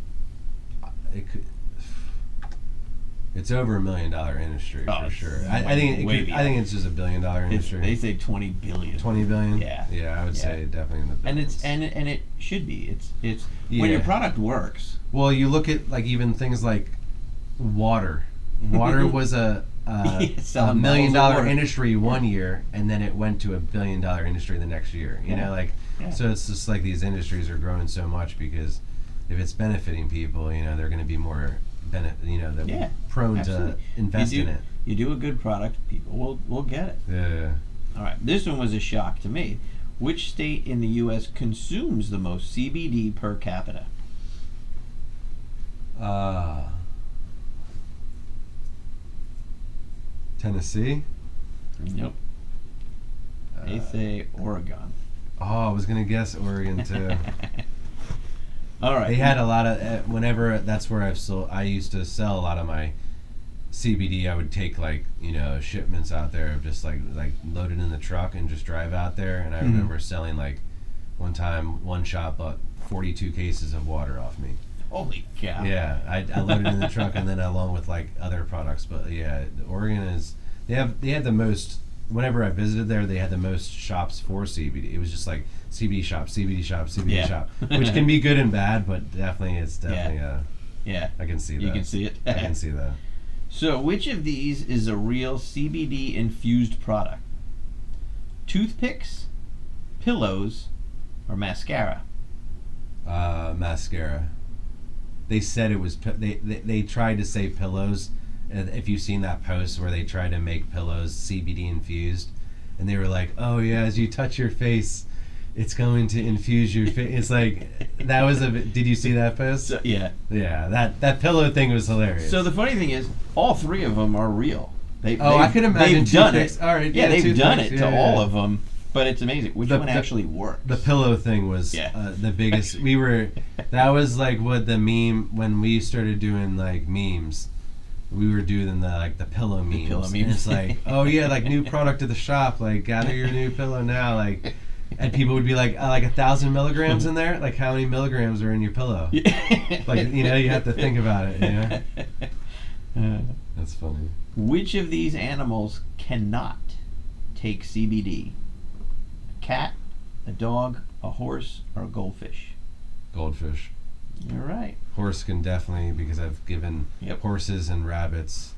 over $1 million industry for sure. I think it's just $1 billion industry. They say 20 billion. 20 billion. Yeah, I would say definitely in the billions. And it should be. It's when your product works. Well, you look at even things like water. Water was a $1 million industry one year, and then it went to $1 billion industry the next year. So it's just like these industries are growing so much because if it's benefiting people, they're going to be more prone to invest in it. You do a good product, people will get it. Yeah. All right, this one was a shock to me. Which state in the U.S. consumes the most CBD per capita? Tennessee? Nope. They say Oregon. Oh, I was going to guess Oregon too. All right. They had a lot of, whenever, that's where I used to sell a lot of my CBD. I would take shipments out there of just like load it in the truck and just drive out there. And I remember selling one time, one shop bought 42 cases of water off me. Holy cow. Yeah, I loaded it in the truck and then along with other products. But yeah, Oregon they had the most, whenever I visited there, they had the most shops for CBD. It was just like CBD shop, CBD shop, CBD shop, which can be good and bad, but it's definitely I can see that. You can see it? I can see that. So which of these is a real CBD infused product? Toothpicks, pillows, or mascara? Mascara. They said it was, they tried to say pillows. If you've seen that post where they try to make pillows CBD infused, and they were like, oh yeah, as you touch your face, it's going to infuse your face. It's like, that was did you see that post? Yeah. Yeah, that pillow thing was hilarious. So the funny thing is, all three of them are real. I could imagine they've done it. All right, yeah, they've done it to all of them, but it's amazing. Which one actually works? The pillow thing was the biggest. That was what the meme, when we started doing memes, we were doing the pillow memes. The pillow memes. And it's oh yeah, new product to the shop, gather your new pillow now, and people would be 1,000 milligrams in there. How many milligrams are in your pillow? You have to think about it. Yeah. That's funny. Which of these animals cannot take CBD? A cat, a dog, a horse, or a goldfish? Goldfish. You're right. Horse can definitely, because I've given horses and rabbits.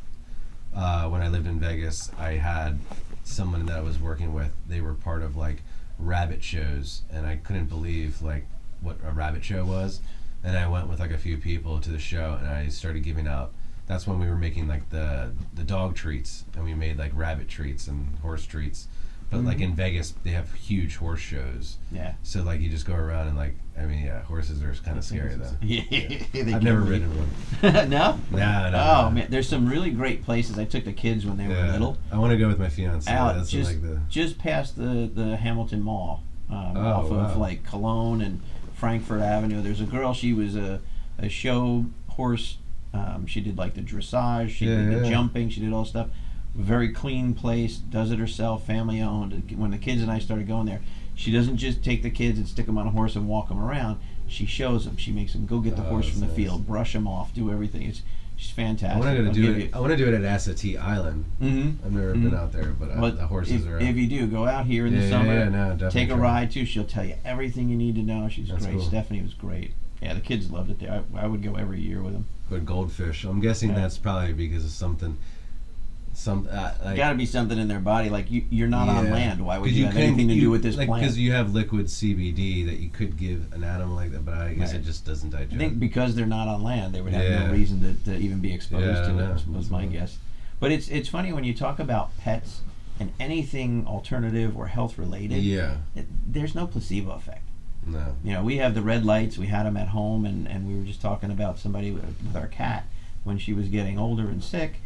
When I lived in Vegas, I had someone that I was working with. They were part of like rabbit shows, and I couldn't believe like what a rabbit show was. And I went with like a few people to the show, and I started giving out. That's when we were making like the dog treats, and we made like rabbit treats and horse treats. But like in Vegas, they have huge horse shows. Yeah. So like you just go around and like, I mean, yeah, horses are kind of scary though. Yeah. I've never ridden one. No? No. Oh man, there's some really great places. I took the kids when they were little. I want to go with my fiance. Out That's just past the Hamilton Mall, off of like Cologne and Frankfurt Avenue. There's a girl. She was a show horse. She did like the dressage. She did the jumping. She did all stuff. Very clean place. Does it herself. Family owned. And when the kids and I started going there, she doesn't just take the kids and stick them on a horse and walk them around. She shows them. She makes them go get the horse from the field, brush them off, do everything. She's fantastic. I want to do it. I want to do it at Assateague Island. I've never been out there, but the horses are. If you do, go out here in the summer. Definitely take a ride too. She'll tell you everything you need to know. She's great. Cool. Stephanie was great. Yeah, the kids loved it there. I would go every year with them. But goldfish. I'm guessing that's probably because of something. Like, got to be something in their body. Like you're not on land. Why would you have anything to do with this plant? Because you have liquid CBD that you could give an animal like that, but I guess it just doesn't digest. I think because they're not on land, they would have no reason to even be exposed to it. Was my guess. But it's funny when you talk about pets and anything alternative or health related. Yeah. There's no placebo effect. No. You know, we have the red lights. We had them at home, and we were just talking about somebody with our cat when she was getting older and sick.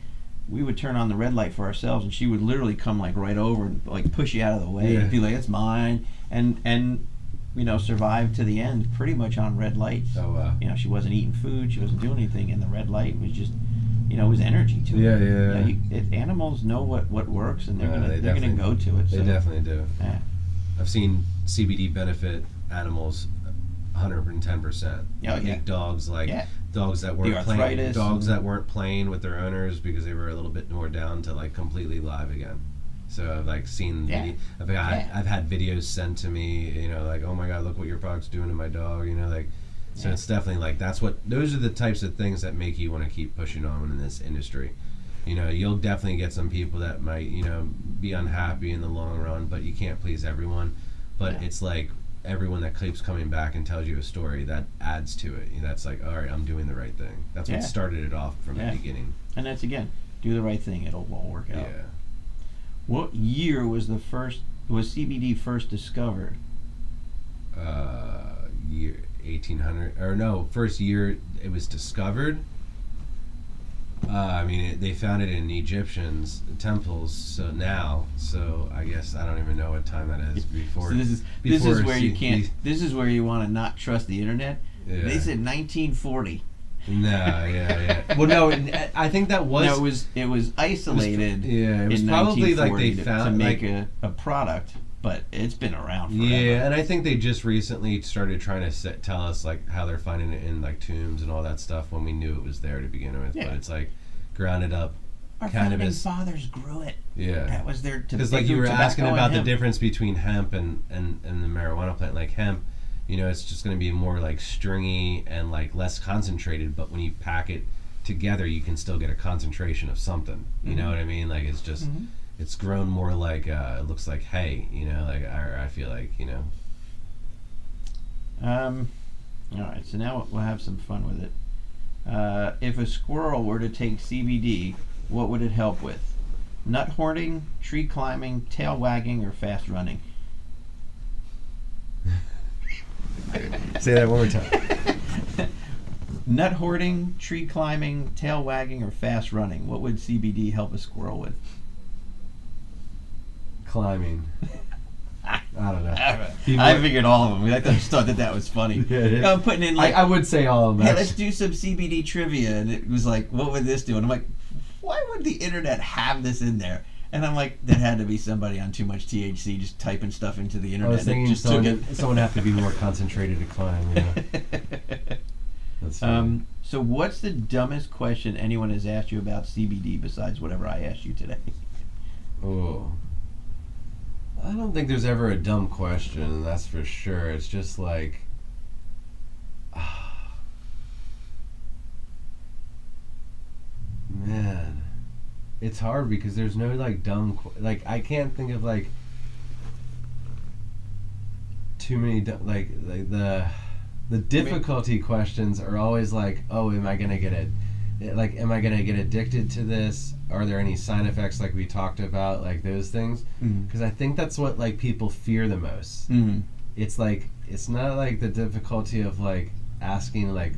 We would turn on the red light for ourselves, and she would literally come like right over and like push you out of the way and be like, "It's mine," and you know, survived to the end pretty much on red lights. Oh wow! You know, she wasn't eating food, she wasn't doing anything, and the red light was just, you know, it was energy to it. You know, animals know what works, and they're gonna go to it. So. They definitely do. Yeah. I've seen CBD benefit animals 110%. Dogs dogs that weren't playing with their owners because they were a little bit more down to like completely live again. So I've like seen I've had videos sent to me, you know, like, oh my god, look what your product's doing to my dog, you know, like, so it's definitely like those are the types of things that make you want to keep pushing on in this industry. You know, you'll definitely get some people that might, you know, be unhappy in the long run, but you can't please everyone. But it's like everyone that keeps coming back and tells you a story that adds to it. That's like, all right, I'm doing the right thing. That's what started it off from the beginning. And that's, again, do the right thing. It'll all work out. Yeah. What year was CBD first discovered? Year 1800, or no, first year it was discovered. I mean, they found it in Egyptians' temples. So I guess I don't even know what time that is. Before. So this is where you can't. This is where you want to not trust the internet. Yeah. They said 1940. No, yeah. Well, no, I think that was. No, it was isolated. It was probably like they found to make a product, but it's been around forever. Yeah, and I think they just recently started trying to tell us like how they're finding it in like tombs and all that stuff when we knew it was there to begin with. Yeah. But it's like grounded up Our cannabis. Our founding fathers grew it. Yeah, that was their. Because like you were asking about the difference between hemp and the marijuana plant. Like hemp, you know, it's just going to be more like stringy and like less concentrated. But when you pack it together, you can still get a concentration of something. You know what I mean? Like it's just. It's grown more like it looks like hay, you know. Like I feel like, you know. All right, so now we'll have some fun with it. If a squirrel were to take CBD, what would it help with? Nut hoarding, tree climbing, tail wagging, or fast running? Say that one more time. Nut hoarding, tree climbing, tail wagging, or fast running. What would CBD help a squirrel with? Climbing. I don't know. I figured all of them. I just thought that was funny. I'm putting in like I would say all of them. Hey, let's do some CBD trivia, and it was like, what would this do? And I'm like, why would the internet have this in there? And I'm like, there had to be somebody on too much THC just typing stuff into the internet. I was thinking someone have to be more concentrated to climb. You know? So what's the dumbest question anyone has asked you about CBD besides whatever I asked you today? Oh. I don't think there's ever a dumb question, that's for sure. It's just like, man, it's hard because there's no like dumb, like I can't think of like too many like the difficulty questions are always like, oh, am I gonna get addicted to this? Are there any side effects like we talked about, like those things? Because I think that's what like people fear the most. It's like, it's not like the difficulty of like asking like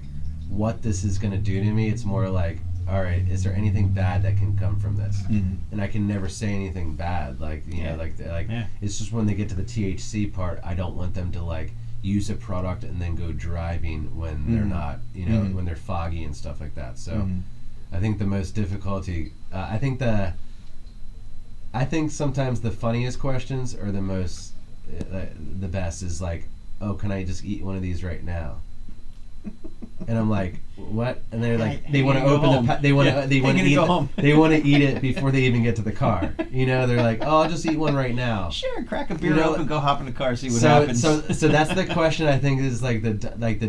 what this is gonna do to me. It's more like, all right, is there anything bad that can come from this? And I can never say anything bad, like you know, like it's just when they get to the THC part, I don't want them to like use a product and then go driving when they're not, you know, when they're foggy and stuff like that. So I think the most difficulty, I think sometimes the funniest questions are the most, the best is like, oh, can I just eat one of these right now? And I'm like, what? And they're like, they want to open they want to eat it before they even get to the car. You know, they're like, oh, I'll just eat one right now. Sure, crack a beer open, go hop in the car, see what happens. So that's the question. I think is like the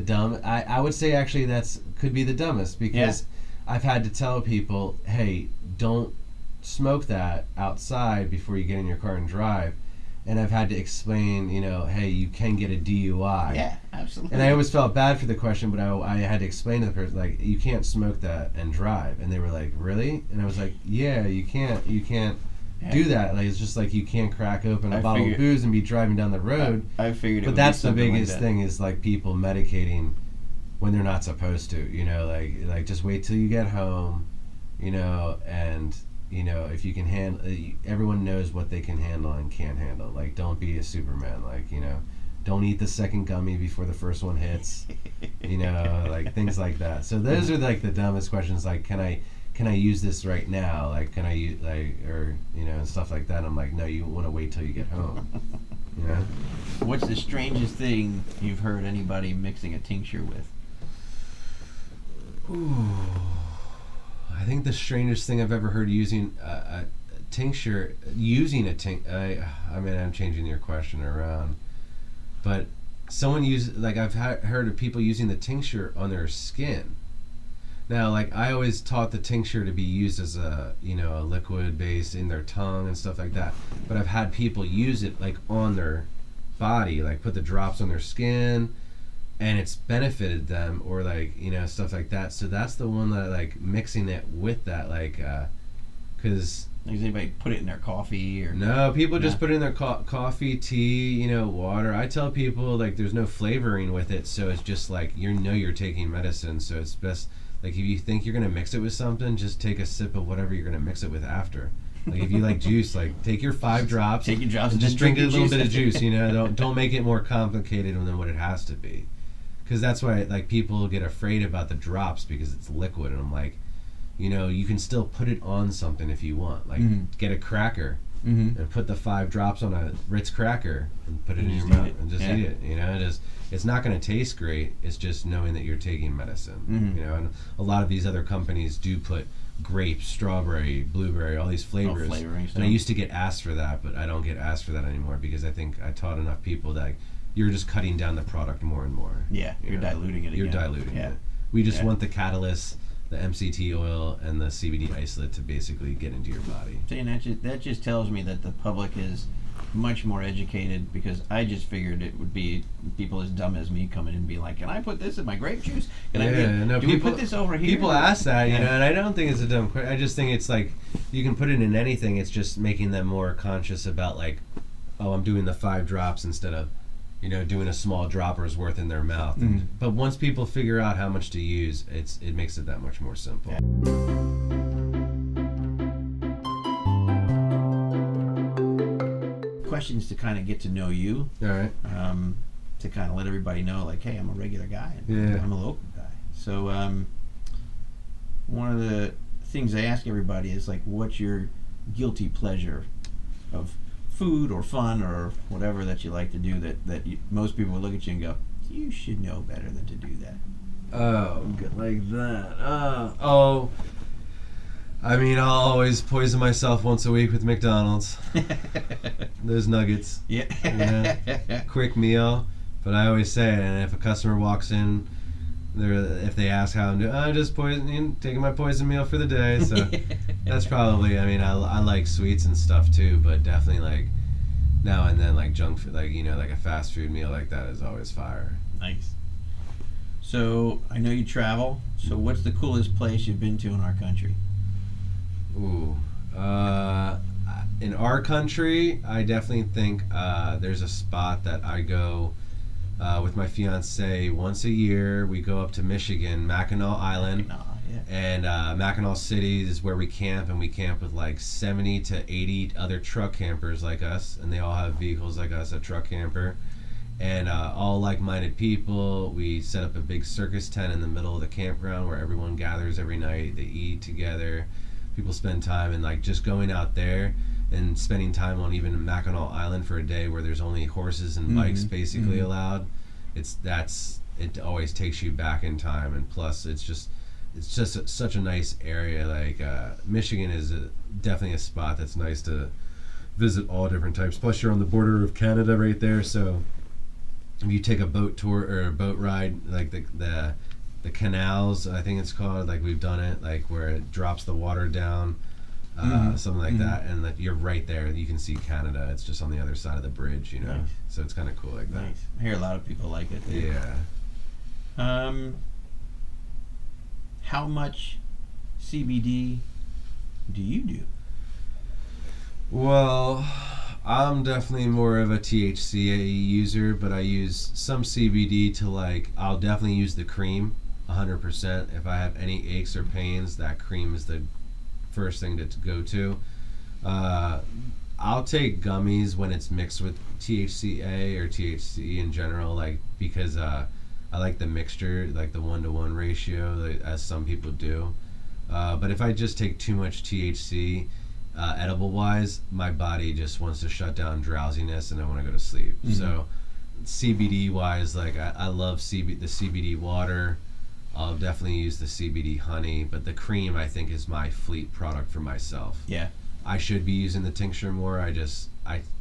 dumb. I would say actually that's could be the dumbest because I've had to tell people, hey, don't smoke that outside before you get in your car and drive. And I've had to explain, you know, hey, you can get a DUI. Yeah, absolutely. And I always felt bad for the question, but I had to explain to the person, like, you can't smoke that and drive. And they were like, really? And I was like, yeah, you can't do that. Like, it's just like you can't crack open a bottle of booze and be driving down the road. I figured it but would that's be the biggest like thing is, like, people medicating when they're not supposed to, you know, like just wait till you get home, you know, and... You know, if you can handle, everyone knows what they can handle and can't handle. Like, don't be a Superman. Like, you know, don't eat the second gummy before the first one hits. You know, like things like that. So those are like the dumbest questions. Like, can I use this right now? Like, can I use or you know, and stuff like that. I'm like, no, you want to wait till you get home. You know. What's the strangest thing you've heard anybody mixing a tincture with? Ooh. I think the strangest thing I've ever heard using a tincture, I mean, I'm changing your question around, but someone like I've heard of people using the tincture on their skin. Now, like I always taught the tincture to be used as a, you know, a liquid base in their tongue and stuff like that. But I've had people use it like on their body, like put the drops on their skin. And it's benefited them, or like, you know, stuff like that. So that's the one that like mixing it with that, like, because does anybody put it in their coffee or? No, people just put it in their coffee, tea, you know, water. I tell people like there's no flavoring with it, so it's just like you're taking medicine. So it's best like if you think you're gonna mix it with something, just take a sip of whatever you're gonna mix it with after. Like if you like juice, like take your 5 drops, take your drops, and just drink a little bit of juice. You know, don't make it more complicated than what it has to be. Because that's why like people get afraid about the drops because it's liquid, and I'm like, you know, you can still put it on something if you want. Like get a cracker and put the 5 drops on a Ritz cracker and put it in your mouth and just eat it. You know, it's not going to taste great. It's just knowing that you're taking medicine. You know, and a lot of these other companies do put grape, strawberry, blueberry, all these flavors. And I used to get asked for that, but I don't get asked for that anymore because I think I taught enough people that. You're just cutting down the product more and more. Yeah, you're diluting it again. You're diluting it. We just want the catalyst, the MCT oil, and the CBD isolate to basically get into your body. See, and that just tells me that the public is much more educated because I just figured it would be people as dumb as me coming in and be like, can I put this in my grape juice? Do we put this over here? People ask that, you know, and I don't think it's a dumb question. I just think it's like you can put it in anything. It's just making them more conscious about like, oh, I'm doing the 5 drops instead of, you know, doing a small dropper's worth in their mouth. But once people figure out how much to use, it makes it that much more simple. Yeah. Questions to kind of get to know you. All right. To kind of let everybody know, like, hey, I'm a regular guy. I'm a local guy. So one of the things I ask everybody is, like, what's your guilty pleasure of food or fun or whatever that you like to do that most people would look at you and go, you should know better than to do that. Oh, like that. I mean, I'll always poison myself once a week with McDonald's. Those nuggets. Yeah. You know, quick meal. But I always say, and if a customer walks in, if they ask how I'm doing, I'm just taking my poison meal for the day. So that's probably, I mean, I like sweets and stuff too, but definitely like now and then like junk food, like, you know, like a fast food meal like that is always fire. Nice. So I know you travel. So what's the coolest place you've been to in our country? Ooh. In our country, I definitely think there's a spot that I go with my fiance once a year. We go up to Michigan, Mackinac Island. Yeah. And Mackinac City is where we camp, and we camp with like 70 to 80 other truck campers like us, and they all have vehicles like us, a truck camper. And all like-minded people. We set up a big circus tent in the middle of the campground where everyone gathers every night. They eat together. People spend time, and like just going out there and spending time on even Mackinac Island for a day where there's only horses and bikes basically allowed. It always takes you back in time, and plus it's just such a nice area. Like Michigan is definitely a spot that's nice to visit all different types. Plus you're on the border of Canada right there, so if you take a boat tour or a boat ride, like the canals, I think it's called, like we've done it, like where it drops the water down, something like that, and that you're right there. You can see Canada. It's just on the other side of the bridge, you know. Nice. So it's kind of cool like that. Nice. I hear a lot of people like it. Yeah. How much CBD do you do? Well, I'm definitely more of a THC user, but I use some CBD to like, I'll definitely use the cream 100%. If I have any aches or pains, that cream is the first thing to go to. I'll take gummies when it's mixed with THCA or THC in general, like because I like the mixture, like the 1-to-1 ratio, as some people do. But if I just take too much THC, edible wise, my body just wants to shut down drowsiness and I want to go to sleep. So CBD wise, like I love the CBD water. I'll definitely use the CBD honey, but the cream I think is my fleet product for myself. Yeah. I should be using the tincture more. I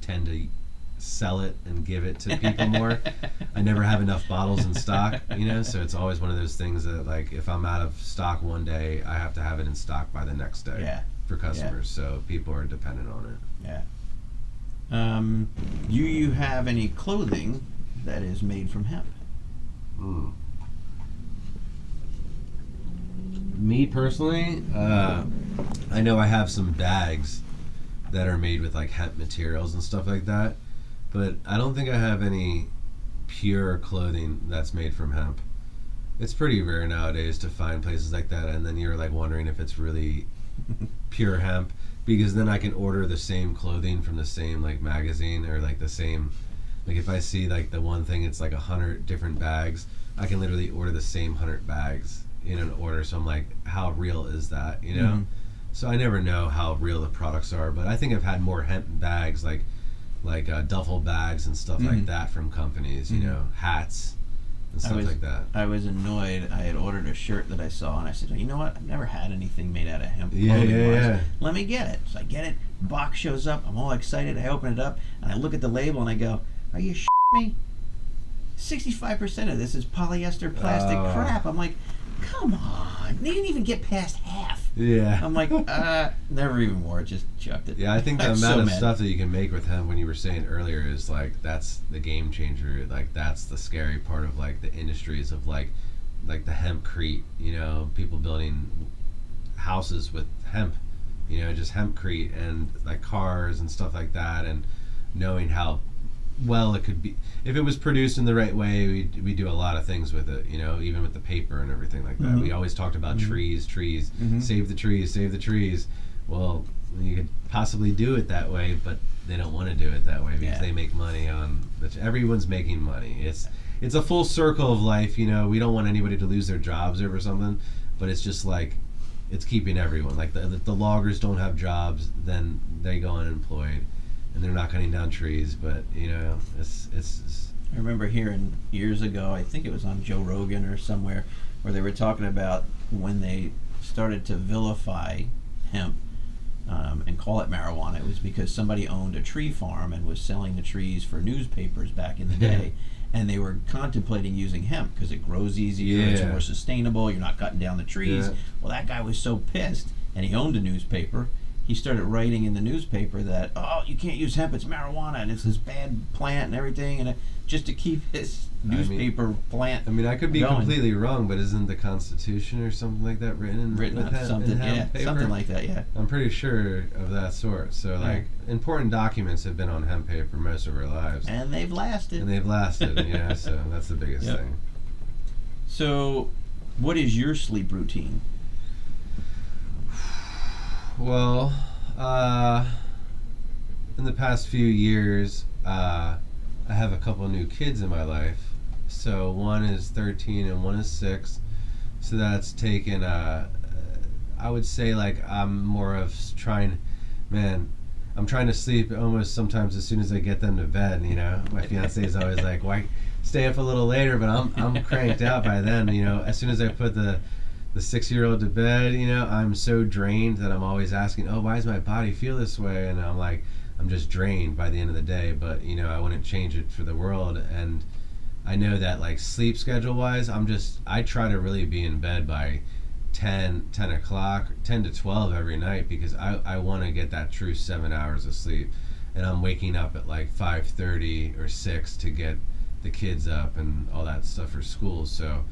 tend to sell it and give it to people more. I never have enough bottles in stock, you know, so it's always one of those things that like if I'm out of stock one day, I have to have it in stock by the next day. Yeah. For customers, so people are dependent on it. Yeah. Do you have any clothing that is made from hemp? Me personally, I know I have some bags that are made with like hemp materials and stuff like that, but I don't think I have any pure clothing that's made from hemp. It's pretty rare nowadays to find places like that, and then you're like wondering if it's really pure hemp, because then I can order the same clothing from the same like magazine, or like the same, like if I see like the one thing it's like 100 different bags, I can literally order the same 100 bags in an order. So I'm like, how real is that, you know? So I never know how real the products are, but I think I've had more hemp bags, like duffel bags and stuff like that from companies, you know, hats and stuff like that. I was annoyed. I had ordered a shirt that I saw, and I said, you know what? I've never had anything made out of hemp. Yeah. Let me get it. So I get it. Box shows up. I'm all excited. I open it up, and I look at the label, and I go, are you me? 65% of this is polyester plastic crap. I'm like, come on. They didn't even get past half. Yeah. I'm like, never even wore it. Just chucked it. Yeah, I think the I'm amount so of mad. stuff that you can make with hemp, when you were saying earlier, is like, that's the game changer. Like, that's the scary part of like the industries of like the hempcrete, you know, people building houses with hemp, you know, just hempcrete, and like cars and stuff like that, and knowing how well it could be if it was produced in the right way. We do a lot of things with it, you know, even with the paper and everything like that. We always talked about trees, save the trees. Well, you could possibly do it that way, but they don't want to do it that way because they make money on everyone's making money. It's a full circle of life, you know. We don't want anybody to lose their jobs over something, but it's just like it's keeping everyone, like the loggers don't have jobs, then they go unemployed and they're not cutting down trees. But you know, it's I remember hearing years ago, I think it was on Joe Rogan or somewhere, where they were talking about when they started to vilify hemp and call it marijuana. It was because somebody owned a tree farm and was selling the trees for newspapers back in the day. And they were contemplating using hemp because it grows easier, it's more sustainable, you're not cutting down the trees. Well, that guy was so pissed, and he owned a newspaper. He started writing in the newspaper that, oh, you can't use hemp, it's marijuana, and it's this bad plant and everything, and just to keep his newspaper plant I could be going. completely wrong, but isn't the Constitution or something like that written on something, something like that, yeah. I'm pretty sure of that sort. So, important documents have been on hemp paper most of our lives. And they've lasted. So that's the biggest thing. So, what is your sleep routine? Well, in the past few years, I have a couple new kids in my life. So one is 13 and one is 6. So that's taken, I would say, I'm more of I'm trying to sleep almost sometimes as soon as I get them to bed, My fiance is always like, why stay up a little later? But I'm cranked out by then, As soon as I put the 6-year-old to bed, I'm so drained that I'm always asking, oh, why does my body feel this way? And I'm like, I'm just drained by the end of the day, but I wouldn't change it for the world. And I know that sleep schedule wise, I try to really be in bed by 10 o'clock, 10 to 12 every night, because I want to get that true 7 hours of sleep. And I'm waking up at 5:30 or 6 to get the kids up and all that stuff for school. So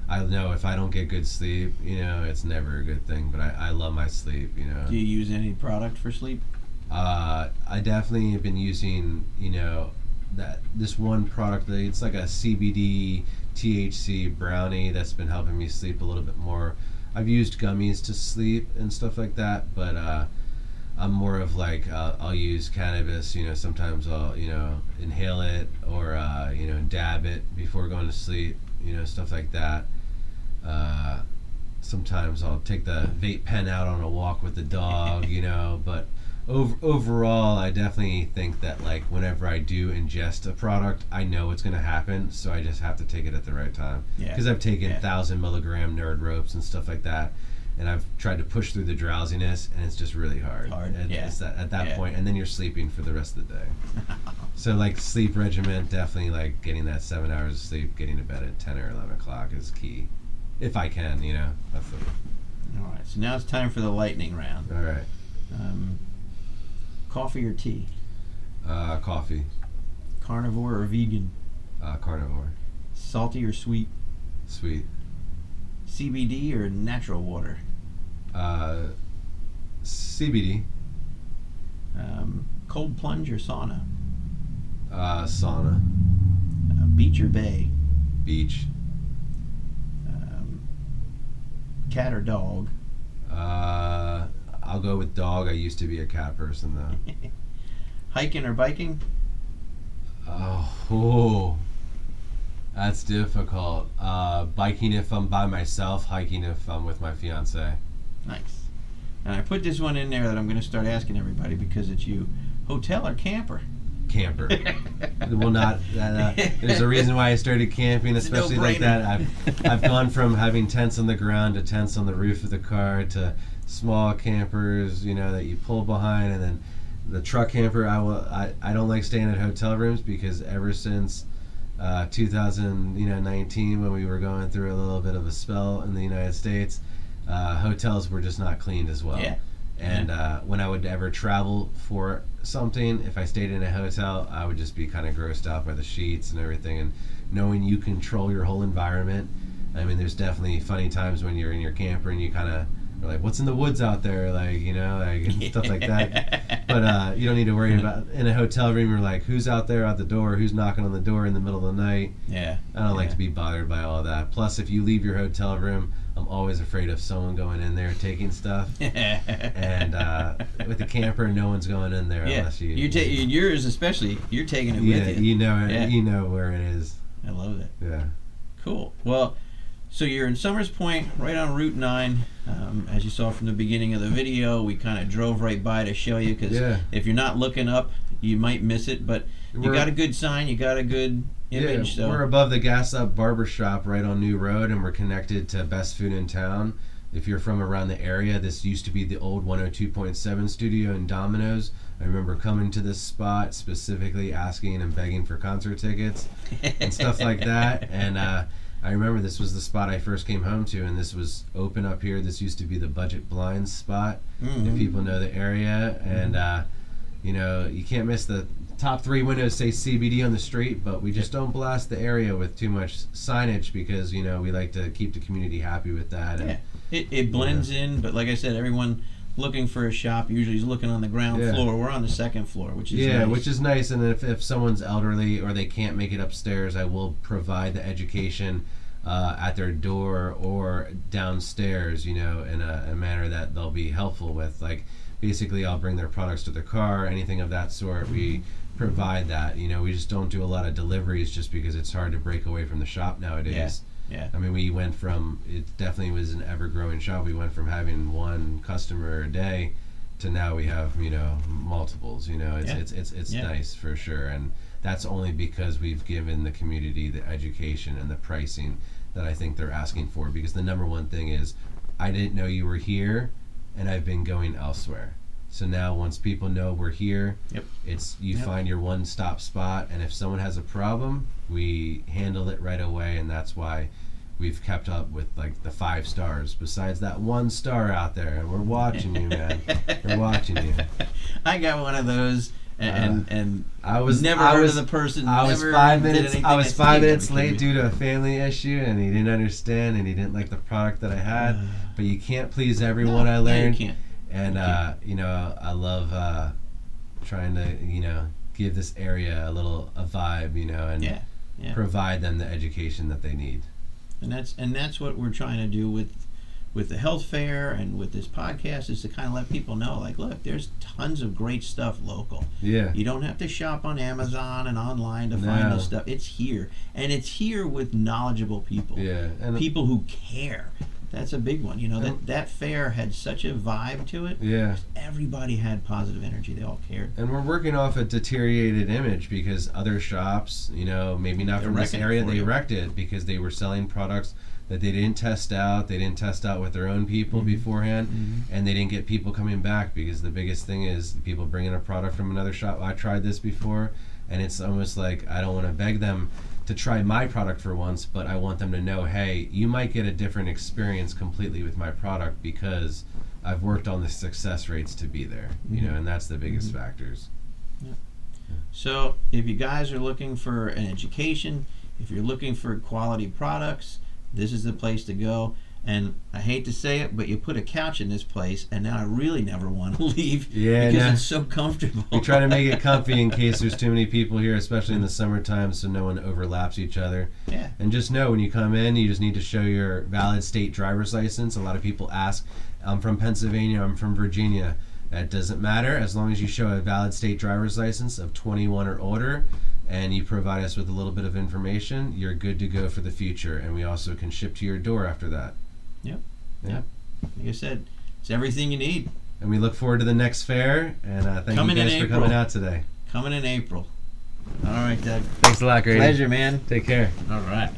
I know if I don't get good sleep, it's never a good thing, but I love my sleep, Do you use any product for sleep? I definitely have been using, this one product. It's like a CBD THC brownie that's been helping me sleep a little bit more. I've used gummies to sleep and stuff like that, but I'm more of I'll use cannabis. Sometimes I'll inhale it or dab it before going to sleep. Stuff like that. Sometimes I'll take the vape pen out on a walk with the dog, but overall, I definitely think that whenever I do ingest a product, I know what's going to happen, so I just have to take it at the right time. Because I've taken 1,000 milligram nerd ropes and stuff like that, and I've tried to push through the drowsiness, and it's just really hard. It's at that point, and then you're sleeping for the rest of the day. So sleep regimen, definitely getting that 7 hours of sleep, getting to bed at 10 or 11 o'clock is key. If I can, that's the... All right, so now it's time for the lightning round. All right. Coffee or tea? Coffee. Carnivore or vegan? Carnivore. Salty or sweet? Sweet. CBD or natural water? CBD. Cold plunge or sauna? Sauna. Beach or bay? Beach. Cat or dog? I'll go with dog. I used to be a cat person, though. Hiking or biking? Oh, that's difficult. Biking if I'm by myself, hiking if I'm with my fiance. Nice. And I put this one in there that I'm going to start asking everybody because it's you. Hotel or camper? Camper. Well, not. There's a reason why I started camping, especially like that. I've gone from having tents on the ground to tents on the roof of the car to small campers, that you pull behind, and then the truck camper. I don't like staying at hotel rooms because ever since 2019, when we were going through a little bit of a spell in the United States, hotels were just not cleaned as well. Yeah. And when I would ever travel for something, if I stayed in a hotel, I would just be kind of grossed out by the sheets and everything. And knowing you control your whole environment, there's definitely funny times when you're in your camper and you kind of are like, what's in the woods out there? Stuff like that. But you don't need to worry about, in a hotel room, you're like, who's out there at the door? Who's knocking on the door in the middle of the night? Yeah. I don't like to be bothered by all that. Plus, if you leave your hotel room, I'm always afraid of someone going in there taking stuff. And with the camper, no one's going in there unless you. Yours especially. You're taking it with you. You know it. You know where it is. I love it. Yeah. Cool. Well, so you're in Summers Point, right on Route 9. As you saw from the beginning of the video, we kind of drove right by to show you because if you're not looking up, you might miss it. But you got a good sign. You got a good image. Yeah, so we're above the Gas Up Barber Shop right on New Road, and we're connected to Best Food in Town, if you're from around the area, this used to be the old 102.7 studio in Domino's. I remember coming to this spot specifically asking and begging for concert tickets and stuff like that. And I remember this was the spot I first came home to, and this was open up here. This used to be the Budget Blinds spot, if people know the area. And, you can't miss the top 3 windows say CBD on the street, but we just don't blast the area with too much signage because, we like to keep the community happy with that. And, it blends in, but like I said, everyone looking for a shop usually is looking on the ground floor. We're on the second floor, which is nice. Which is nice. And if someone's elderly or they can't make it upstairs, I will provide the education at their door or downstairs, in a manner that they'll be helpful with. Like, basically, I'll bring their products to their car, anything of that sort. We provide that. We just don't do a lot of deliveries just because it's hard to break away from the shop nowadays. Yeah. I mean, we went from, it definitely was an ever-growing shop. We went from having one customer a day to now we have, multiples. It's nice for sure. And that's only because we've given the community the education and the pricing that I think they're asking for. Because the number one thing is, I didn't know you were here, and I've been going elsewhere. So now once people know we're here, it's find your one-stop spot, and if someone has a problem, we handle it right away, and that's why we've kept up with like the 5 stars. Besides that 1 star out there, and we're watching you, man. We're watching you. I got one of those, and I was never heard of the person. I was 5 minutes. I was 5 minutes late due to a family issue, and he didn't understand, and he didn't like the product that I had. But you can't please everyone. I learned. You can't. And I love trying to give this area a vibe, and provide them the education that they need. And that's what we're trying to do with the health fair and with this podcast, is to kind of let people know, like, look, there's tons of great stuff local. Yeah. You don't have to shop on Amazon and online to find this stuff. It's here, and it's here with knowledgeable people. Yeah. And people who care. That's a big one. That fair had such a vibe to it. Yeah. Everybody had positive energy. They all cared. And we're working off a deteriorated image because other shops, maybe not from this area, they wrecked it because they were selling products that they didn't test out. They didn't test out with their own people beforehand, and they didn't get people coming back because the biggest thing is people bringing a product from another shop. I tried this before, and it's almost like I don't want to beg them to try my product for once, but I want them to know, hey, you might get a different experience completely with my product because I've worked on the success rates to be there, and that's the biggest factors. Yeah. So if you guys are looking for an education, if you're looking for quality products, this is the place to go. And I hate to say it, but you put a couch in this place, and now I really never want to leave because it's so comfortable. We try to make it comfy in case there's too many people here, especially in the summertime, so no one overlaps each other. Yeah. And just know when you come in, you just need to show your valid state driver's license. A lot of people ask, I'm from Pennsylvania, I'm from Virginia. That doesn't matter as long as you show a valid state driver's license of 21 or older, and you provide us with a little bit of information, you're good to go for the future. And we also can ship to your door after that. Yep. Like I said, it's everything you need. And we look forward to the next fair. And thank you guys for coming out today. Coming in April. All right, Doug. Thanks a lot, Grady. Pleasure, man. Take care. All right.